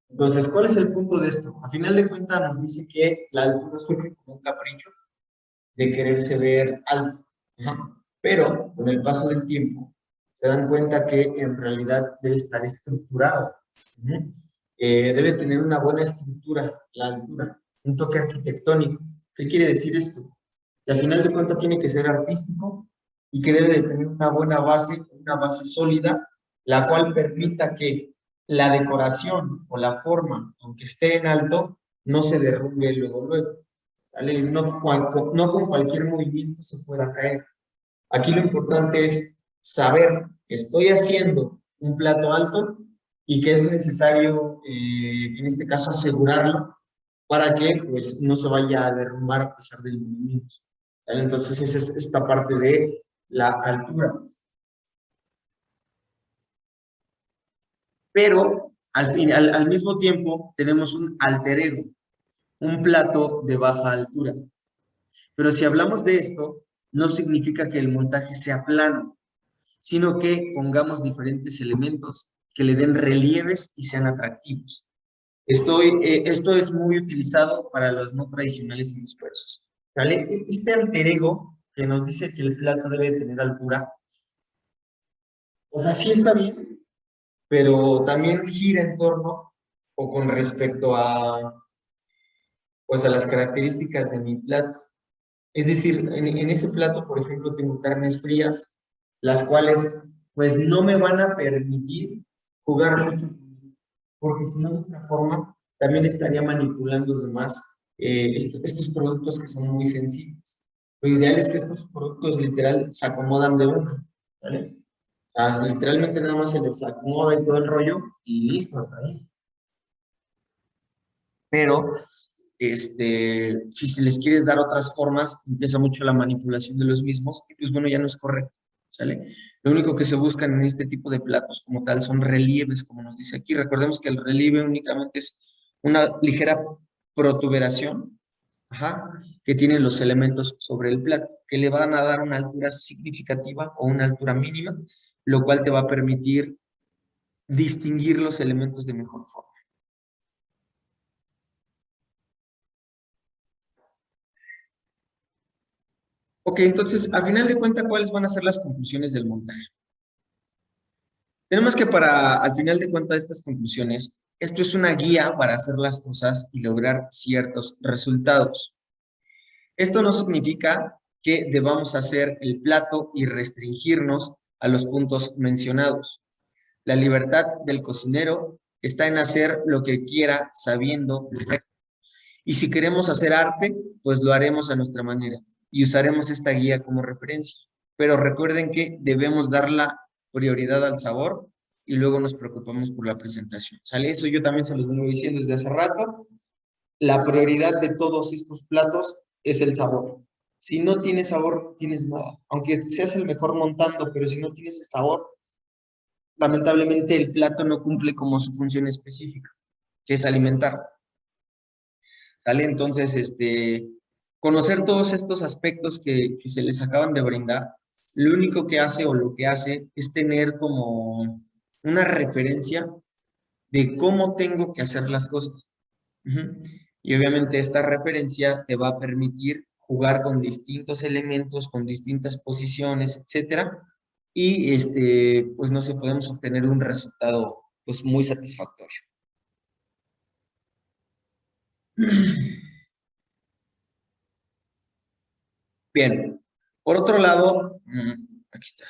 Entonces, ¿cuál es el punto de esto? A final de cuentas nos dice que la altura surge como un capricho de quererse ver alto. Ajá. Pero con el paso del tiempo se dan cuenta que en realidad debe estar estructurado. Ujú. Debe tener una buena estructura, la altura, un toque arquitectónico. ¿Qué quiere decir esto? Que al final de cuentas tiene que ser artístico y que debe de tener una base sólida, la cual permita que la decoración o la forma, aunque esté en alto, no se derrumbe luego. ¿Sale? No con cualquier movimiento se pueda caer. Aquí lo importante es saber que estoy haciendo un plato alto y que es necesario, en este caso, asegurarlo para que pues, no se vaya a derrumbar a pesar del movimiento. ¿Sale? Entonces, esa es esta parte de la altura. Pero al mismo tiempo tenemos un alter ego, un plato de baja altura. Pero si hablamos de esto, no significa que el montaje sea plano, sino que pongamos diferentes elementos que le den relieves y sean atractivos. Esto es muy utilizado para los no tradicionales y dispersos. ¿Sale? Este alter ego que nos dice que el plato debe tener altura, o sea, sí está bien, pero también gira en torno o con respecto pues, a las características de mi plato. Es decir, en ese plato, por ejemplo, tengo carnes frías, las cuales pues no me van a permitir jugar mucho, porque si no, de otra forma, también estaría manipulando además estos productos que son muy sensibles. Lo ideal es que estos productos literal se acomodan de una, ¿vale? O sea, literalmente nada más se les acomoda y todo el rollo y listo, hasta ahí. Pero si se les quiere dar otras formas, empieza mucho la manipulación de los mismos, y pues bueno, ya no es correcto, ¿sale? Lo único que se buscan en este tipo de platos como tal son relieves, como nos dice aquí. Recordemos que el relieve únicamente es una ligera protuberación, ajá, que tienen los elementos sobre el plato, que le van a dar una altura significativa o una altura mínima, lo cual te va a permitir distinguir los elementos de mejor forma. Ok, entonces, a final de cuentas, ¿cuáles van a ser las conclusiones del montaje? Tenemos que al final de cuentas de estas conclusiones, esto es una guía para hacer las cosas y lograr ciertos resultados. Esto no significa que debamos hacer el plato y restringirnos a los puntos mencionados. La libertad del cocinero está en hacer lo que quiera sabiendo. Y si queremos hacer arte, pues lo haremos a nuestra manera y usaremos esta guía como referencia. Pero recuerden que debemos dar la prioridad al sabor y luego nos preocupamos por la presentación. ¿Sale? Eso yo también se los vengo diciendo desde hace rato. La prioridad de todos estos platos es el sabor. Si no tienes sabor, no tienes nada. Aunque seas el mejor montando, pero si no tienes el sabor, lamentablemente el plato no cumple como su función específica, que es alimentar. ¿Sale? Entonces, conocer todos estos aspectos que se les acaban de brindar, lo único que hace o lo que hace es tener como una referencia de cómo tengo que hacer las cosas. Ujú. Y obviamente esta referencia te va a permitir jugar con distintos elementos, con distintas posiciones, etcétera, y pues no sé, podemos obtener un resultado pues muy satisfactorio. Bien, por otro lado, aquí está.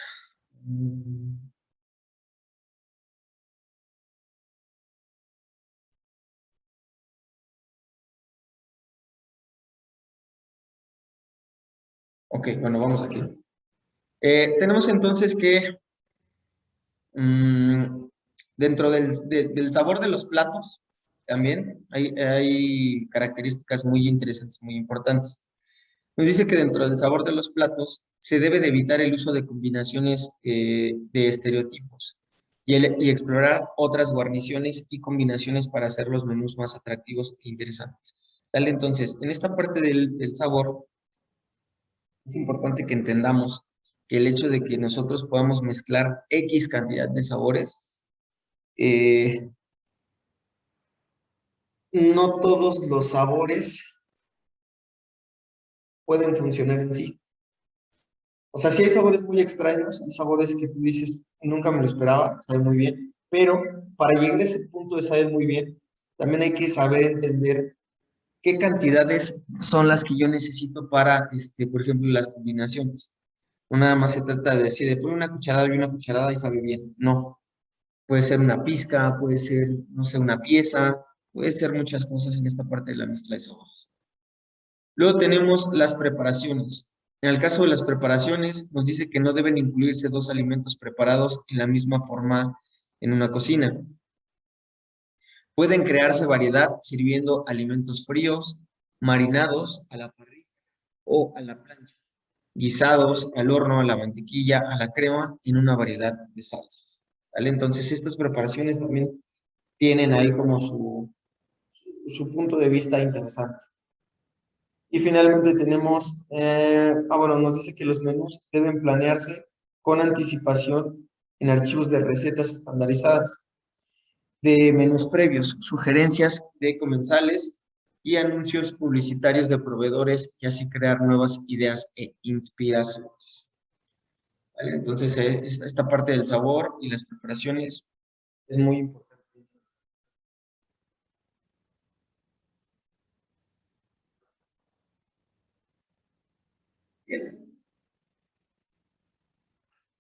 Ok, bueno, vamos aquí. Tenemos entonces que dentro del sabor de los platos también hay características muy interesantes, muy importantes. Nos dice que dentro del sabor de los platos se debe de evitar el uso de combinaciones de estereotipos y explorar otras guarniciones y combinaciones para hacer los menús más atractivos e interesantes. ¿Vale? Entonces, en esta parte del sabor, es importante que entendamos que el hecho de que nosotros podamos mezclar X cantidad de sabores, eh, no todos los sabores pueden funcionar en sí. O sea, sí hay sabores muy extraños, hay sabores que tú dices, nunca me lo esperaba, sabe muy bien, pero para llegar a ese punto de saber muy bien, también hay que saber entender qué cantidades son las que yo necesito para, por ejemplo, las combinaciones. No nada más se trata de decir, de poner una cucharada y una cucharada y sabe bien. No, puede ser una pizca, puede ser, no sé, una pieza, puede ser muchas cosas en esta parte de la mezcla de sabores. Luego tenemos las preparaciones. En el caso de las preparaciones, nos dice que no deben incluirse dos alimentos preparados en la misma forma en una cocina. Pueden crearse variedad sirviendo alimentos fríos, marinados a la parrilla o a la plancha, guisados al horno, a la mantequilla, a la crema, en una variedad de salsas. ¿Vale? Entonces, estas preparaciones también tienen ahí como su punto de vista interesante. Y finalmente tenemos, bueno, nos dice que los menús deben planearse con anticipación en archivos de recetas estandarizadas, de menús previos, sugerencias de comensales y anuncios publicitarios de proveedores y así crear nuevas ideas e inspiraciones. ¿Vale? Entonces, esta parte del sabor y las preparaciones es muy importante. Bien.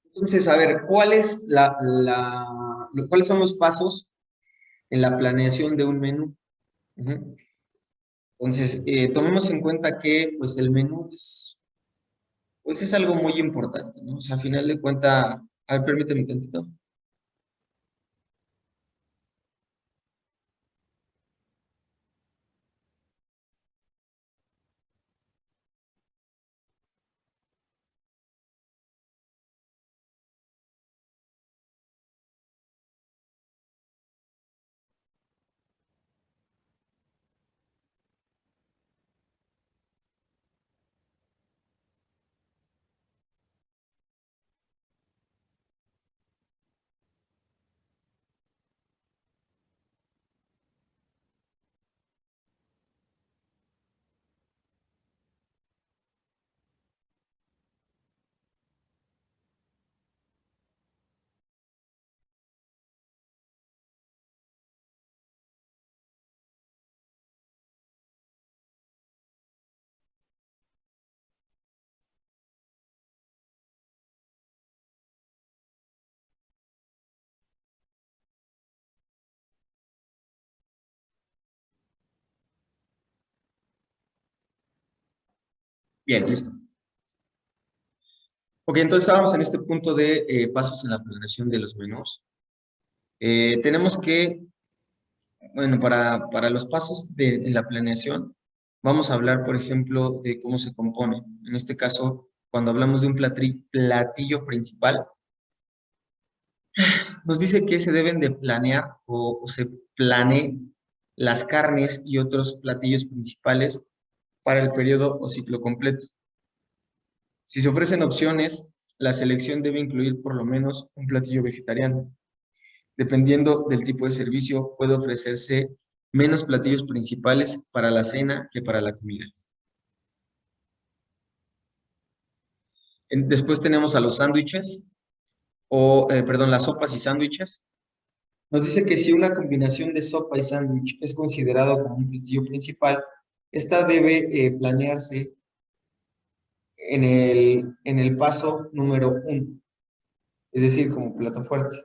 Entonces, a ver, ¿cuáles son los pasos en la planeación de un menú? Ujú. Entonces, tomemos en cuenta que pues el menú pues, es algo muy importante, ¿no? O sea, a final de cuentas, a ver, permíteme un tantito. Bien, listo. Ok, entonces estábamos en este punto de pasos en la planeación de los menús. Tenemos que, bueno, para los pasos en la planeación, vamos a hablar, por ejemplo, de cómo se compone. En este caso, cuando hablamos de un platillo principal, nos dice que se deben de planear o se planee las carnes y otros platillos principales para el periodo o ciclo completo. Si se ofrecen opciones, la selección debe incluir por lo menos un platillo vegetariano. Dependiendo del tipo de servicio, puede ofrecerse menos platillos principales para la cena que para la comida. Después tenemos a los sándwiches. perdón, las sopas y sándwiches. Nos dice que si una combinación de sopa y sándwich es considerado como un platillo principal, esta debe planearse en el paso número 1, es decir, como plato fuerte,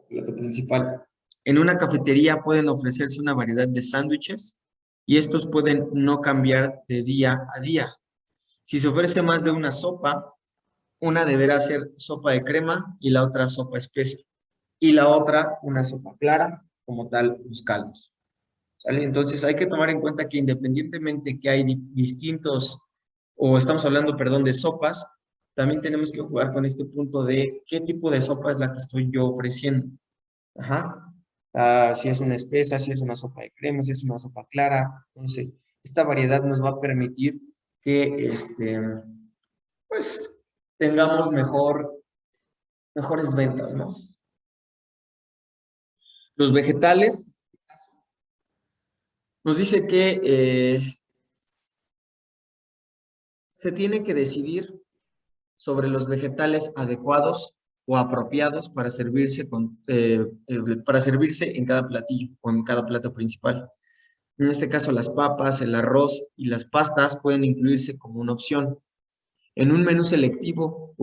plato principal. En una cafetería pueden ofrecerse una variedad de sándwiches y estos pueden no cambiar de día a día. Si se ofrece más de una sopa, una deberá ser sopa de crema y la otra sopa espesa. Y la otra una sopa clara, como tal, los caldos. ¿Sale? Entonces hay que tomar en cuenta que independientemente que hay distintos, o estamos hablando, perdón, de sopas, también tenemos que jugar con este punto de qué tipo de sopa es la que estoy yo ofreciendo. Ajá. Si es una espesa, si es una sopa de crema, si es una sopa clara. Entonces, esta variedad nos va a permitir que, pues, tengamos mejores ventas, ¿no? Los vegetales, nos dice que se tiene que decidir sobre los vegetales adecuados o apropiados para servirse en cada platillo o en cada plato principal. En este caso, las papas, el arroz y las pastas pueden incluirse como una opción. En un menú selectivo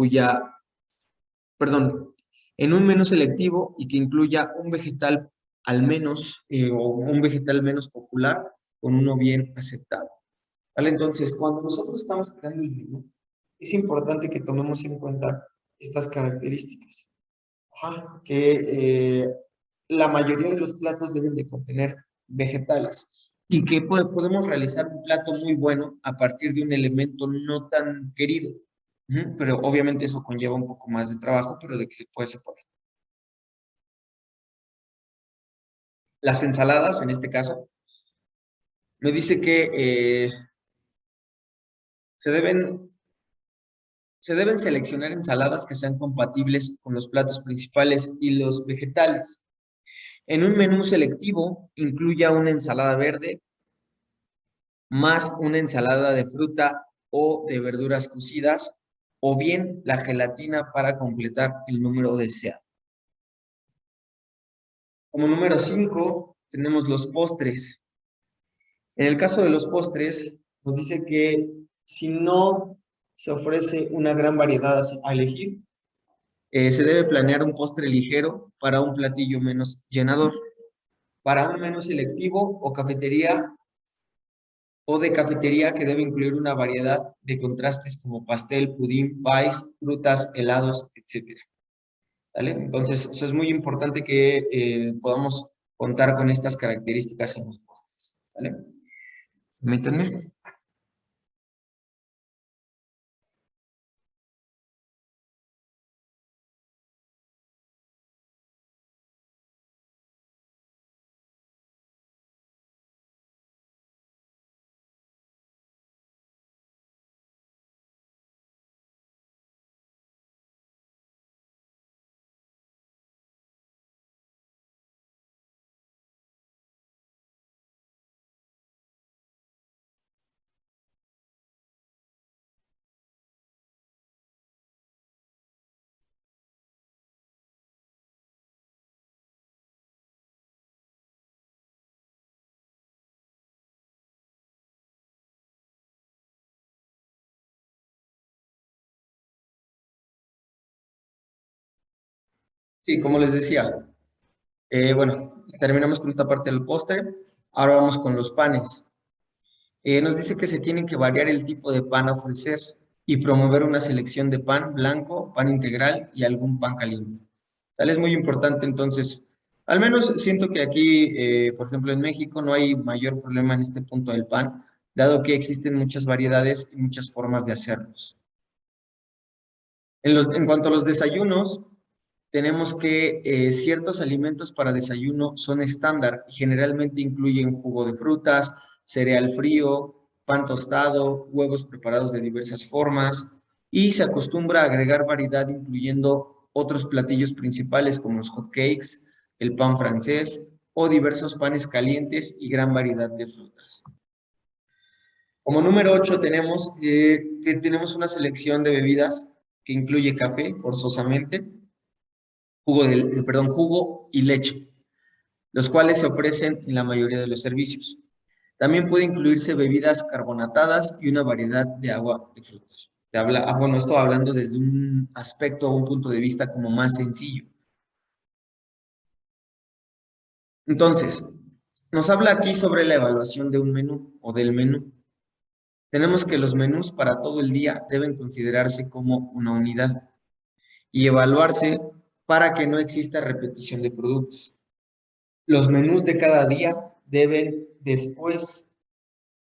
perdón, en un menú selectivo y que incluya un vegetal al menos, o un vegetal menos popular con uno bien aceptado. ¿Vale? Entonces, cuando nosotros estamos creando el menú, es importante que tomemos en cuenta estas características. Ajá, que la mayoría de los platos deben de contener vegetales y que podemos realizar un plato muy bueno a partir de un elemento no tan querido. Pero obviamente eso conlleva un poco más de trabajo, pero de que se puede separar. Las ensaladas, en este caso, me dice que se deben Se deben seleccionar ensaladas que sean compatibles con los platos principales y los vegetales. En un menú selectivo, incluya una ensalada verde más una ensalada de fruta o de verduras cocidas, o bien la gelatina para completar el número deseado. Como número 5, tenemos los postres. En el caso de los postres, nos dice que si no se ofrece una gran variedad a elegir, se debe planear un postre ligero para un platillo menos llenador. Para un menú selectivo o de cafetería que debe incluir una variedad de contrastes como pastel, pudín, pies, frutas, helados, etcétera. ¿Sale? Entonces, eso es muy importante que podamos contar con estas características en los postres. ¿Sale? Permítanme. Sí, como les decía, bueno, terminamos con esta parte del postre. Ahora vamos con los panes. Nos dice que se tiene que variar el tipo de pan a ofrecer y promover una selección de pan blanco, pan integral y algún pan caliente. Tal es muy importante, entonces, al menos siento que aquí, por ejemplo, en México no hay mayor problema en este punto del pan, dado que existen muchas variedades y muchas formas de hacerlos. En cuanto a los desayunos, tenemos que ciertos alimentos para desayuno son estándar y generalmente incluyen jugo de frutas, cereal frío, pan tostado, huevos preparados de diversas formas y se acostumbra a agregar variedad incluyendo otros platillos principales como los hot cakes, el pan francés o diversos panes calientes y gran variedad de frutas. Como número 8 tenemos que tenemos una selección de bebidas que incluye café, forzosamente, jugo y leche, los cuales se ofrecen en la mayoría de los servicios. También puede incluirse bebidas carbonatadas y una variedad de agua de frutas. Bueno, esto hablando desde un aspecto o un punto de vista como más sencillo. Entonces, nos habla aquí sobre la evaluación de un menú o del menú. Tenemos que los menús para todo el día deben considerarse como una unidad y evaluarse para que no exista repetición de productos. Los menús de cada día deben después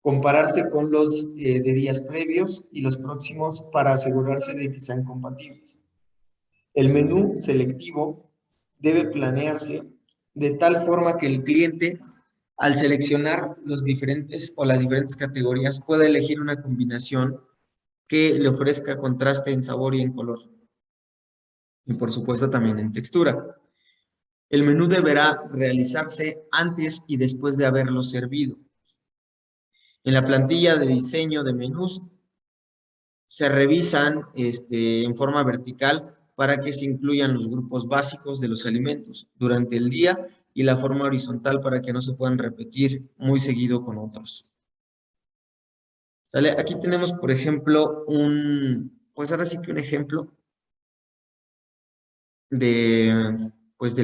compararse con los de días previos y los próximos para asegurarse de que sean compatibles. El menú selectivo debe planearse de tal forma que el cliente, al seleccionar los diferentes o las diferentes categorías, pueda elegir una combinación que le ofrezca contraste en sabor y en color. Y por supuesto también en textura. El menú deberá realizarse antes y después de haberlo servido. En la plantilla de diseño de menús se revisan en forma vertical para que se incluyan los grupos básicos de los alimentos durante el día y la forma horizontal para que no se puedan repetir muy seguido con otros. ¿Sale? Aquí tenemos, por ejemplo, pues ahora sí que un ejemplo del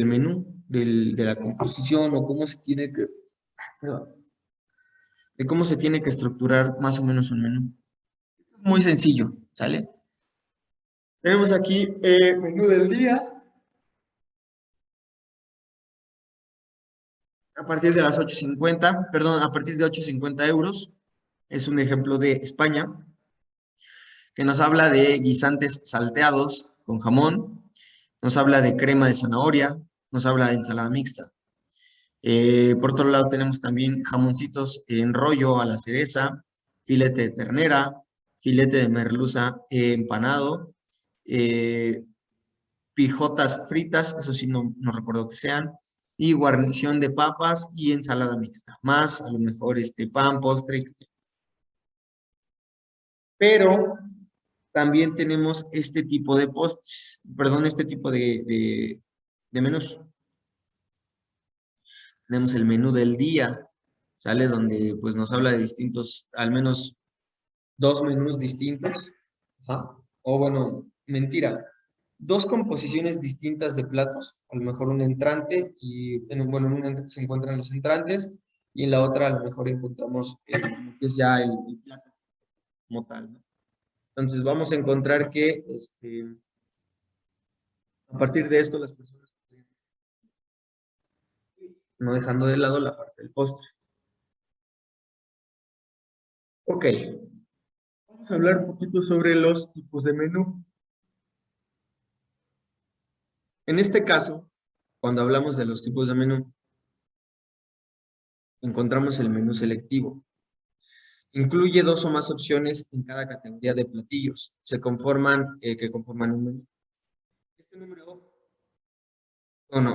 menú, de la composición o cómo se tiene que, de cómo se tiene que estructurar más o menos un menú. Muy sencillo, ¿sale? Tenemos aquí menú del día. A partir de las 8.50, perdón, a partir de 8.50 euros. Es un ejemplo de España, que nos habla de guisantes salteados con jamón, nos habla de crema de zanahoria, nos habla de ensalada mixta. Por otro lado tenemos también jamoncitos en rollo a la cereza, filete de ternera, filete de merluza empanado, pijotas fritas, eso sí no recuerdo que sean, y guarnición de papas y ensalada mixta, más a lo mejor pan, postre. Pero también tenemos este tipo de postres, perdón, este tipo de menús. Tenemos el menú del día, ¿sale? Donde pues nos habla de distintos, al menos 2 menús distintos. Ajá. O bueno, mentira, 2 composiciones distintas de platos, a lo mejor un entrante y, bueno, en una se encuentran los entrantes y en la otra a lo mejor encontramos lo que es ya el plato como tal, ¿no? Entonces vamos a encontrar que a partir de esto las personas, no dejando de lado la parte del postre. Ok, vamos a hablar un poquito sobre los tipos de menú. En este caso, cuando hablamos de los tipos de menú, encontramos el menú selectivo. Incluye 2 o más opciones en cada categoría de platillos. Que conforman un menú. Este número,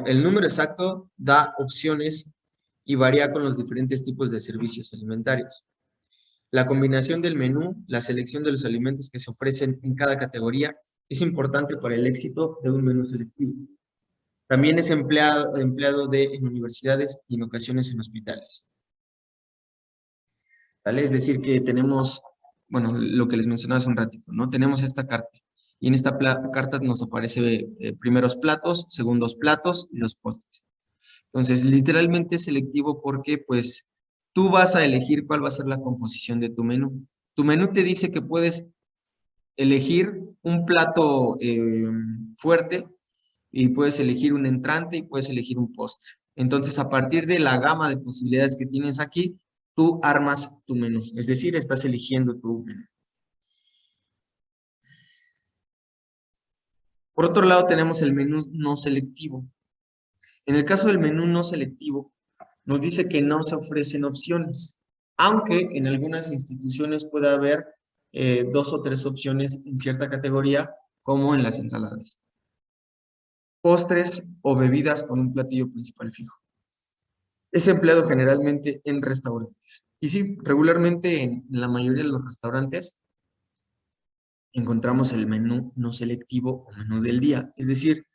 el número exacto da opciones y varía con los diferentes tipos de servicios alimentarios. La combinación del menú, la selección de los alimentos que se ofrecen en cada categoría es importante para el éxito de un menú selectivo. También es empleado en universidades y en ocasiones en hospitales. ¿Sale? Es decir, que tenemos, bueno, lo que les mencionaba hace un ratito, ¿no? Tenemos esta carta. Y en esta carta nos aparece primeros platos, segundos platos y los postres. Entonces, literalmente es selectivo porque, pues, tú vas a elegir cuál va a ser la composición de tu menú. Tu menú te dice que puedes elegir un plato fuerte y puedes elegir un entrante y puedes elegir un postre. Entonces, a partir de la gama de posibilidades que tienes aquí, tú armas tu menú. Es decir, estás eligiendo tu menú. Por otro lado, tenemos el menú no selectivo. En el caso del menú no selectivo, nos dice que no se ofrecen opciones, aunque en algunas instituciones puede haber 2 o 3 opciones en cierta categoría, como en las ensaladas. Postres o bebidas con un platillo principal fijo. Es empleado generalmente en restaurantes. Y sí, regularmente en la mayoría de los restaurantes encontramos el menú no selectivo o menú del día. Es decir,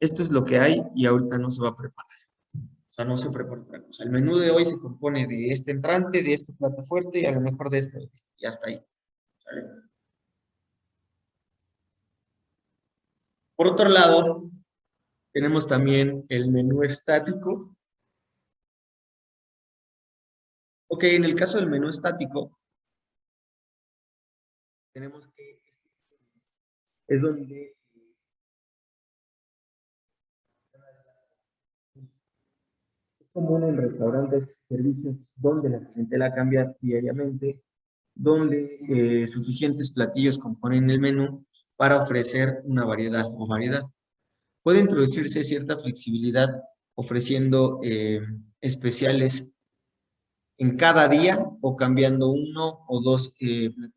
Esto es lo que hay y ahorita no se va a preparar. O sea, no se prepara otra cosa. El menú de hoy se compone de este entrante, de este plato fuerte y a lo mejor de este. Y hasta ahí. ¿Sale? Por otro lado, tenemos también el menú estático. Ok, en el caso del menú estático, tenemos que es donde es común en restaurantes, servicios, donde la clientela cambia diariamente, donde suficientes platillos componen el menú para ofrecer una variedad o variedad. Puede introducirse cierta flexibilidad ofreciendo especiales en cada día o cambiando uno o dos platillos.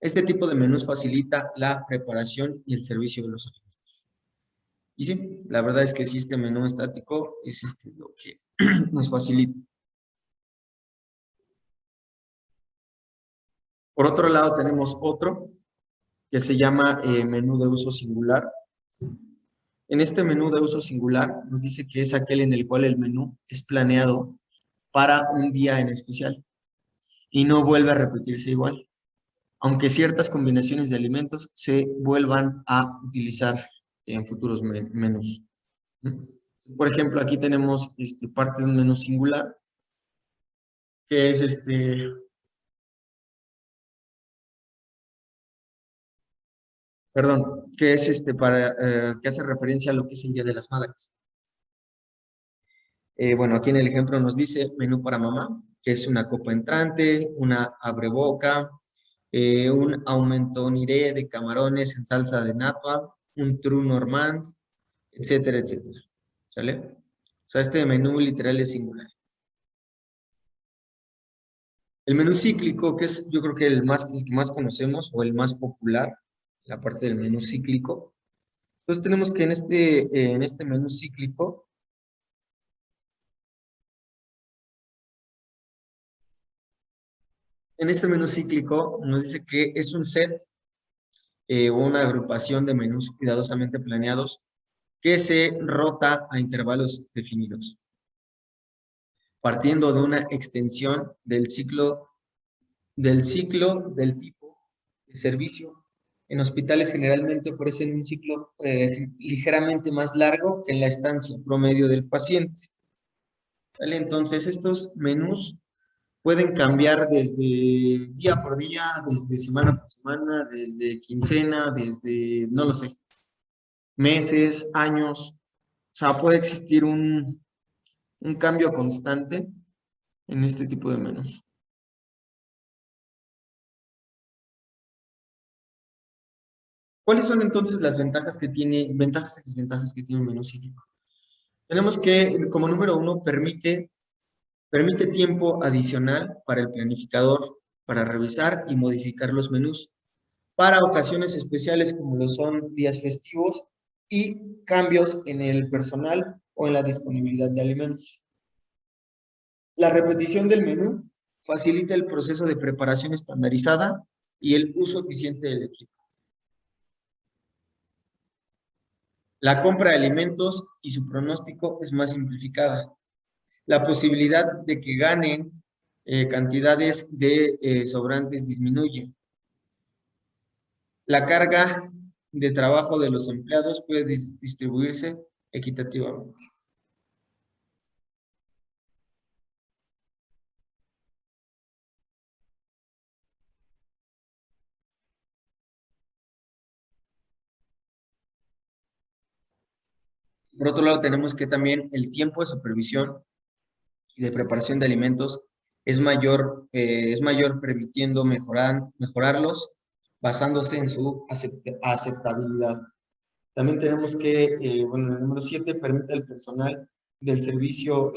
Este tipo de menús facilita la preparación y el servicio de los alimentos. Y sí, la verdad es que sí, este menú estático es lo que nos facilita. Por otro lado, tenemos otro que se llama menú de uso singular. En este menú de uso singular nos dice que es aquel en el cual el menú es planeado para un día en especial y no vuelve a repetirse igual, aunque ciertas combinaciones de alimentos se vuelvan a utilizar en futuros menús. Por ejemplo, aquí tenemos parte de un menú singular, que es perdón, que es que hace referencia a lo que es el Día de las Madres. Bueno, aquí en el ejemplo nos dice menú para mamá, que es una copa entrante, una abreboca, un aumento niré de camarones en salsa de napa, un trou normand, etcétera, etcétera. ¿Sale? O sea, este menú literal es singular. El menú cíclico, que es yo creo que el que más conocemos o el más popular, la parte del menú cíclico. Entonces tenemos que en este menú cíclico, nos dice que es un set o una agrupación de menús cuidadosamente planeados que se rota a intervalos definidos, partiendo de una extensión del tipo de servicio. En hospitales generalmente ofrecen un ciclo ligeramente más largo que en la estancia promedio del paciente. ¿Vale? Entonces, estos menús pueden cambiar desde día por día, desde semana por semana, desde quincena, desde, no lo sé, meses, años. O sea, puede existir un cambio constante en este tipo de menús. ¿Cuáles son entonces las ventajas y desventajas que tiene un menú cíclico? Tenemos que, como número uno, permite tiempo adicional para el planificador para revisar y modificar los menús para ocasiones especiales como lo son días festivos y cambios en el personal o en la disponibilidad de alimentos. La repetición del menú facilita el proceso de preparación estandarizada y el uso eficiente del equipo. La compra de alimentos y su pronóstico es más simplificada. La posibilidad de que ganen cantidades de sobrantes disminuye. La carga de trabajo de los empleados puede distribuirse equitativamente. Por otro lado, tenemos que también el tiempo de supervisión y de preparación de alimentos es mayor permitiendo mejorarlos basándose en su aceptabilidad. También tenemos que, bueno, el número 7 permite al personal del servicio,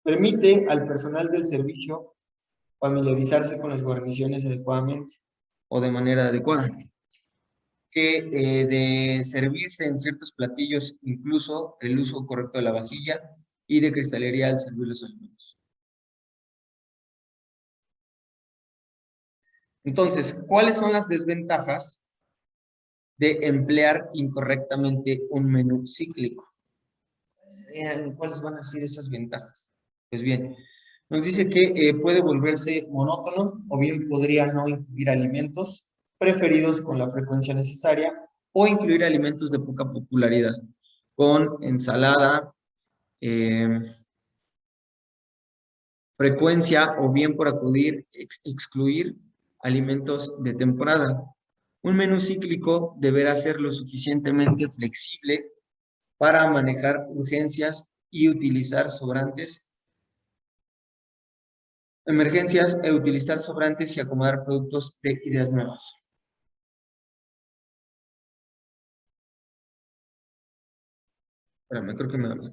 permite al personal del servicio familiarizarse con las guarniciones adecuadamente o de manera adecuada. Que de servirse en ciertos platillos, incluso el uso correcto de la vajilla y de cristalería al servir los alimentos. Entonces, ¿cuáles son las desventajas de emplear incorrectamente un menú cíclico. Vean, ¿cuáles van a ser esas ventajas? Pues bien, nos dice que puede volverse monótono o bien podría no incluir alimentos preferidos con la frecuencia necesaria o incluir alimentos de poca popularidad, con ensalada, frecuencia o bien por excluir alimentos de temporada. Un menú cíclico deberá ser lo suficientemente flexible para manejar urgencias y utilizar sobrantes, emergencias e utilizar sobrantes y acomodar productos de ideas nuevas. Espérame, creo que me hablé.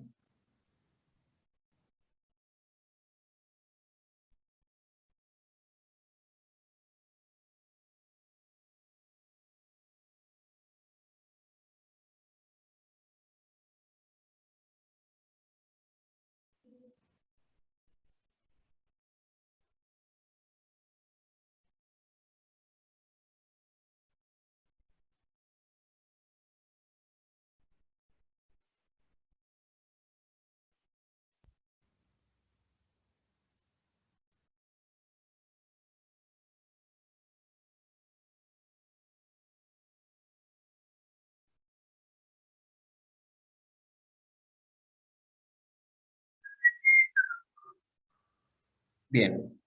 Bien.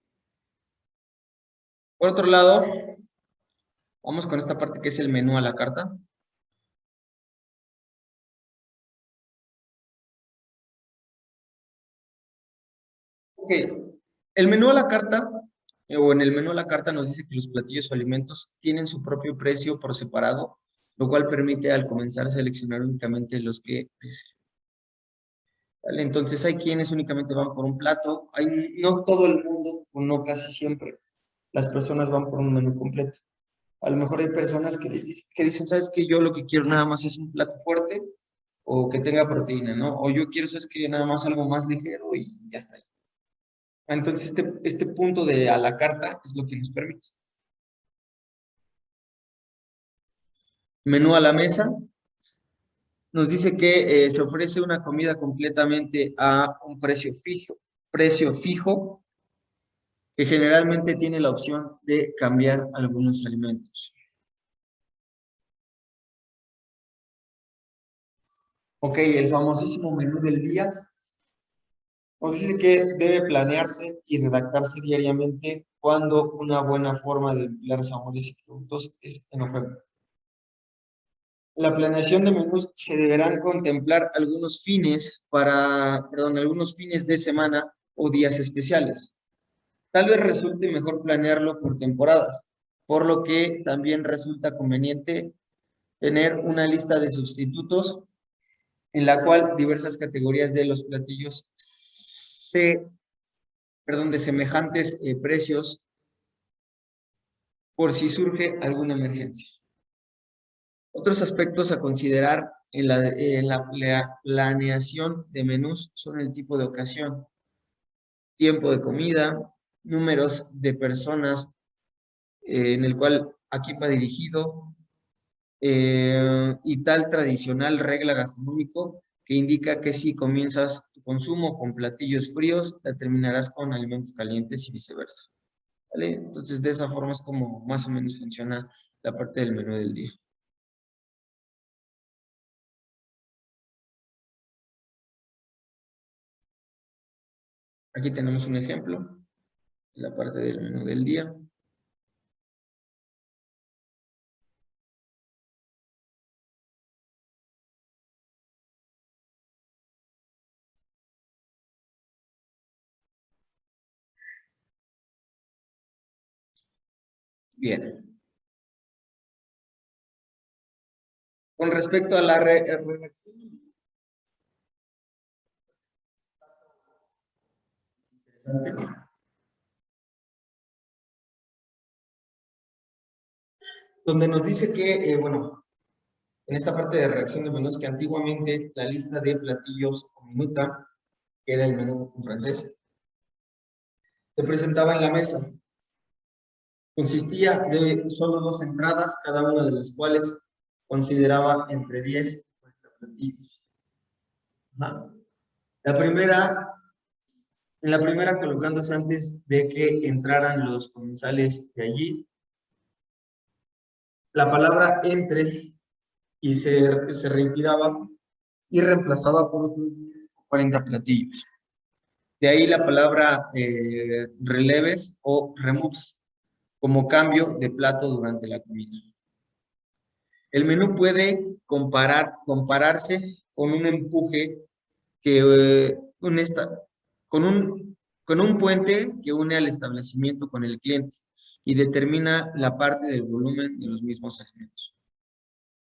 Por otro lado, vamos con esta parte que es el menú a la carta. Ok, el menú a la carta, o en el menú a la carta nos dice que los platillos o alimentos tienen su propio precio por separado, lo cual permite al comenzar seleccionar únicamente los que deseen. ¿Vale? Entonces hay quienes únicamente van por un plato, no todo el mundo, o no casi siempre, las personas van por un menú completo. A lo mejor hay personas que dicen, ¿sabes qué? Yo lo que quiero nada más es un plato fuerte o que tenga proteína, ¿no? O yo quiero, ¿sabes qué? Nada más algo más ligero y ya está. Entonces, este punto de a la carta es lo que nos permite. Menú a la mesa. Nos dice que se ofrece una comida completamente a un precio fijo, que generalmente tiene la opción de cambiar algunos alimentos. Ok, el famosísimo menú del día. Nos dice que debe planearse y redactarse diariamente cuando una buena forma de emplear sabores y productos es en oferta. La planeación de menús se deberán contemplar algunos algunos fines de semana o días especiales. Tal vez resulte mejor planearlo por temporadas, por lo que también resulta conveniente tener una lista de sustitutos en la cual diversas categorías de los platillos de semejantes precios por si surge alguna emergencia. Otros aspectos a considerar en la planeación de menús son el tipo de ocasión, tiempo de comida, números de personas en el cual aquí va dirigido y tal tradicional regla gastronómico que indica que si comienzas tu consumo con platillos fríos, la terminarás con alimentos calientes y viceversa. ¿Vale? Entonces, de esa forma es como más o menos funciona la parte del menú del día. Aquí tenemos un ejemplo de la parte del menú del día. Bien. Con respecto a la redacción, donde nos dice que, bueno, en esta parte de redacción de menús, que antiguamente la lista de platillos o minuta, que era el menú en francés, se presentaba en la mesa. Consistía de solo 2 entradas, cada una de las cuales consideraba entre 10 y 40 platillos. Ajá. En la primera colocándose antes de que entraran los comensales de allí, la palabra entre y se retiraba y reemplazaba por otros 40 platillos. De ahí la palabra releves o removes, como cambio de plato durante la comida. El menú puede compararse con un empuje con un puente que une al establecimiento con el cliente y determina la parte del volumen de los mismos alimentos.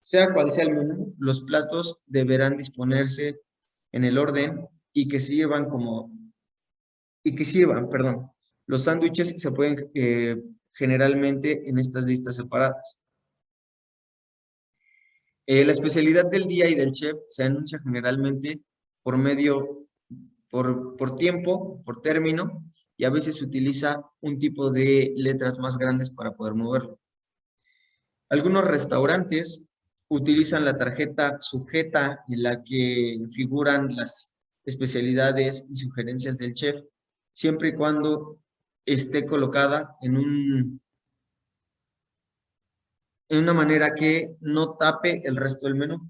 Sea cual sea el menú, los platos deberán disponerse en el orden y que sirvan, perdón. Los sándwiches se pueden generalmente en estas listas separadas. La especialidad del día y del chef se anuncia generalmente por tiempo, por término, y a veces se utiliza un tipo de letras más grandes para poder moverlo. Algunos restaurantes utilizan la tarjeta sujeta en la que figuran las especialidades y sugerencias del chef, siempre y cuando esté colocada en una manera que no tape el resto del menú.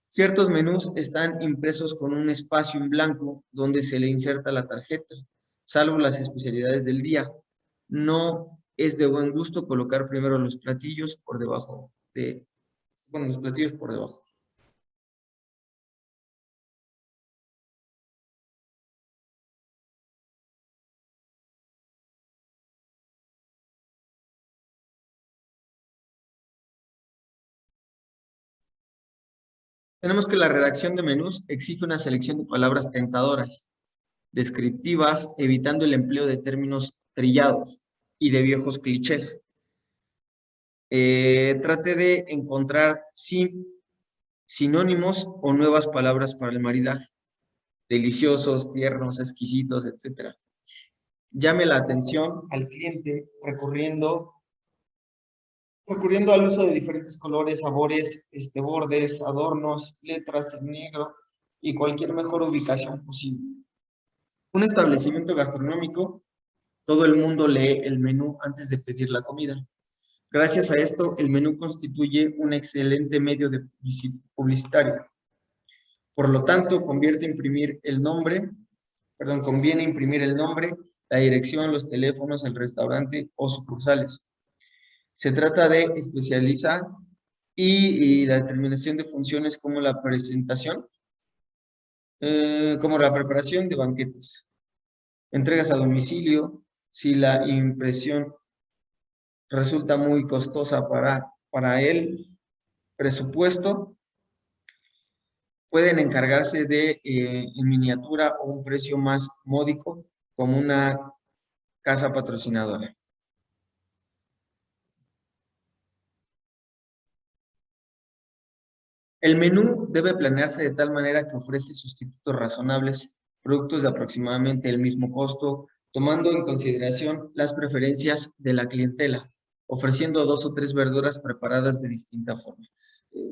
Ciertos menús están impresos con un espacio en blanco donde se le inserta la tarjeta, salvo las especialidades del día. No es de buen gusto colocar primero los platillos por debajo los platillos por debajo. Tenemos que la redacción de menús exige una selección de palabras tentadoras, descriptivas, evitando el empleo de términos trillados y de viejos clichés. Trate de encontrar sinónimos o nuevas palabras para el maridaje. Deliciosos, tiernos, exquisitos, etc. Llame la atención al cliente recurriendo al uso de diferentes colores, sabores, bordes, adornos, letras en negro y cualquier mejor ubicación posible. Un establecimiento gastronómico, todo el mundo lee el menú antes de pedir la comida. Gracias a esto, el menú constituye un excelente medio de publicitario. Por lo tanto, conviene imprimir el nombre, la dirección, los teléfonos, el restaurante o sucursales. Se trata de especializar y la determinación de funciones como la presentación, como la preparación de banquetes. Entregas a domicilio, si la impresión resulta muy costosa para el presupuesto, pueden encargarse de en miniatura o un precio más módico como una casa patrocinadora. El menú debe planearse de tal manera que ofrece sustitutos razonables, productos de aproximadamente el mismo costo, tomando en consideración las preferencias de la clientela, ofreciendo 2 o 3 verduras preparadas de distinta forma.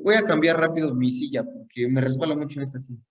Voy a cambiar rápido mi silla porque me resbalo mucho en esta silla.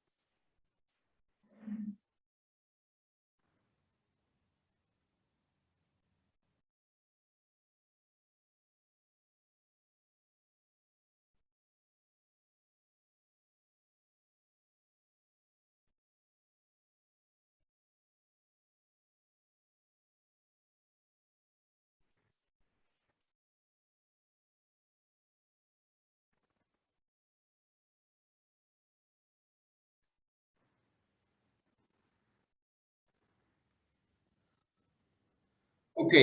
Ok,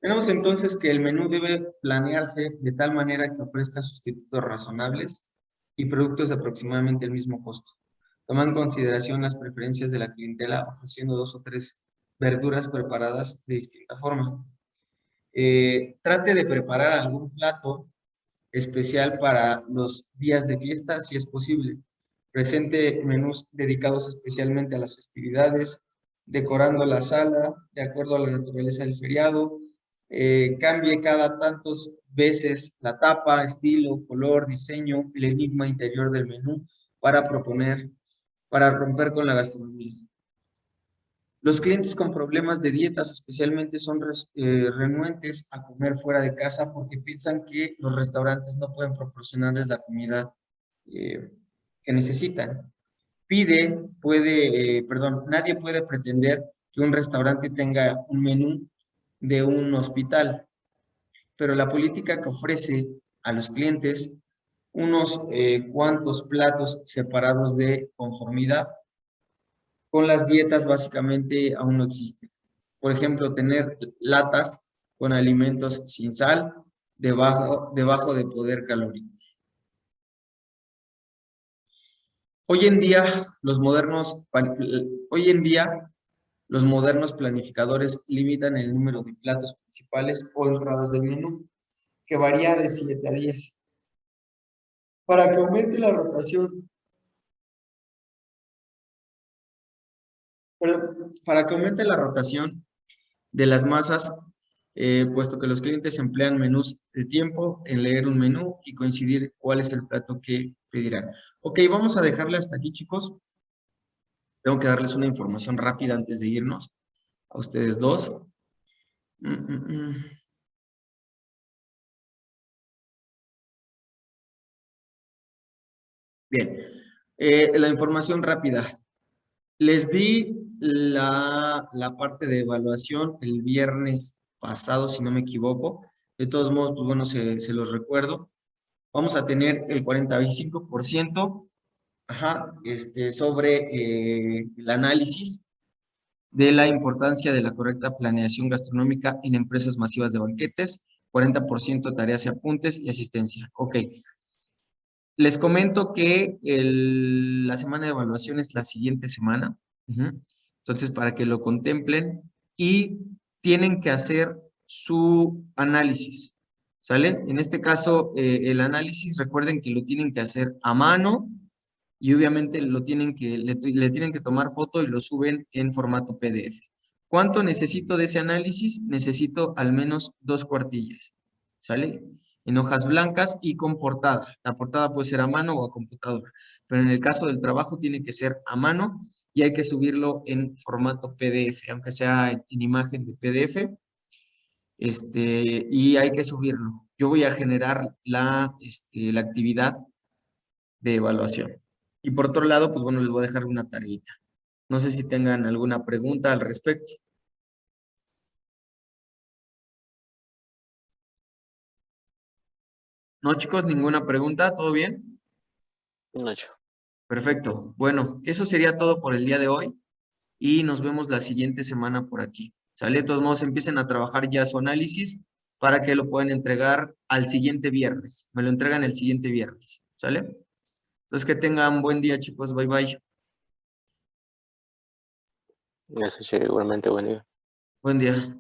tenemos entonces que el menú debe planearse de tal manera que ofrezca sustitutos razonables y productos de aproximadamente el mismo costo. Toma en consideración las preferencias de la clientela ofreciendo 2 o 3 verduras preparadas de distinta forma. Trate de preparar algún plato especial para los días de fiesta si es posible. Presente menús dedicados especialmente a las festividades, decorando la sala de acuerdo a la naturaleza del feriado, cambie cada tantas veces la tapa, estilo, color, diseño, el enigma interior del menú para romper con la gastronomía. Los clientes con problemas de dietas especialmente son renuentes a comer fuera de casa porque piensan que los restaurantes no pueden proporcionarles la comida que necesitan. Nadie puede pretender que un restaurante tenga un menú de un hospital, pero la política que ofrece a los clientes unos cuantos platos separados de conformidad con las dietas básicamente aún no existe. Por ejemplo, tener latas con alimentos sin sal debajo de poder calórico. Hoy en día, los modernos planificadores limitan el número de platos principales o entradas del menú, que varía de 7 a 10. Para que aumente la rotación, de las masas, puesto que los clientes emplean menús de tiempo en leer un menú y coincidir cuál es el plato que pedirán. Ok, vamos a dejarle hasta aquí, chicos. Tengo que darles una información rápida antes de irnos a ustedes dos. Bien, la información rápida. Les di la parte de evaluación el viernes pasado, si no me equivoco. De todos modos, pues bueno, se los recuerdo. Vamos a tener el 45% sobre el análisis de la importancia de la correcta planeación gastronómica en empresas masivas de banquetes, 40% tareas y apuntes y asistencia. Ok. Les comento que la semana de evaluación es la siguiente semana. Entonces, para que lo contemplen y tienen que hacer su análisis, ¿sale? En este caso, el análisis, recuerden que lo tienen que hacer a mano y obviamente le tienen que tomar foto y lo suben en formato PDF. ¿Cuánto necesito de ese análisis? Necesito al menos 2 cuartillas, ¿sale? En hojas blancas y con portada. La portada puede ser a mano o a computadora, pero en el caso del trabajo tiene que ser a mano y hay que subirlo en formato PDF, aunque sea en imagen de PDF, y hay que subirlo. Yo voy a generar la actividad de evaluación. Y por otro lado, pues bueno, les voy a dejar una tareita. No sé si tengan alguna pregunta al respecto. No, chicos, ninguna pregunta, ¿todo bien? Nacho. Perfecto. Bueno, eso sería todo por el día de hoy y nos vemos la siguiente semana por aquí. ¿Sale? De todos modos, empiecen a trabajar ya su análisis para que lo puedan entregar al siguiente viernes. Me lo entregan el siguiente viernes. ¿Sale? Entonces, que tengan buen día, chicos. Bye, bye. Gracias, igualmente, buen día. Buen día.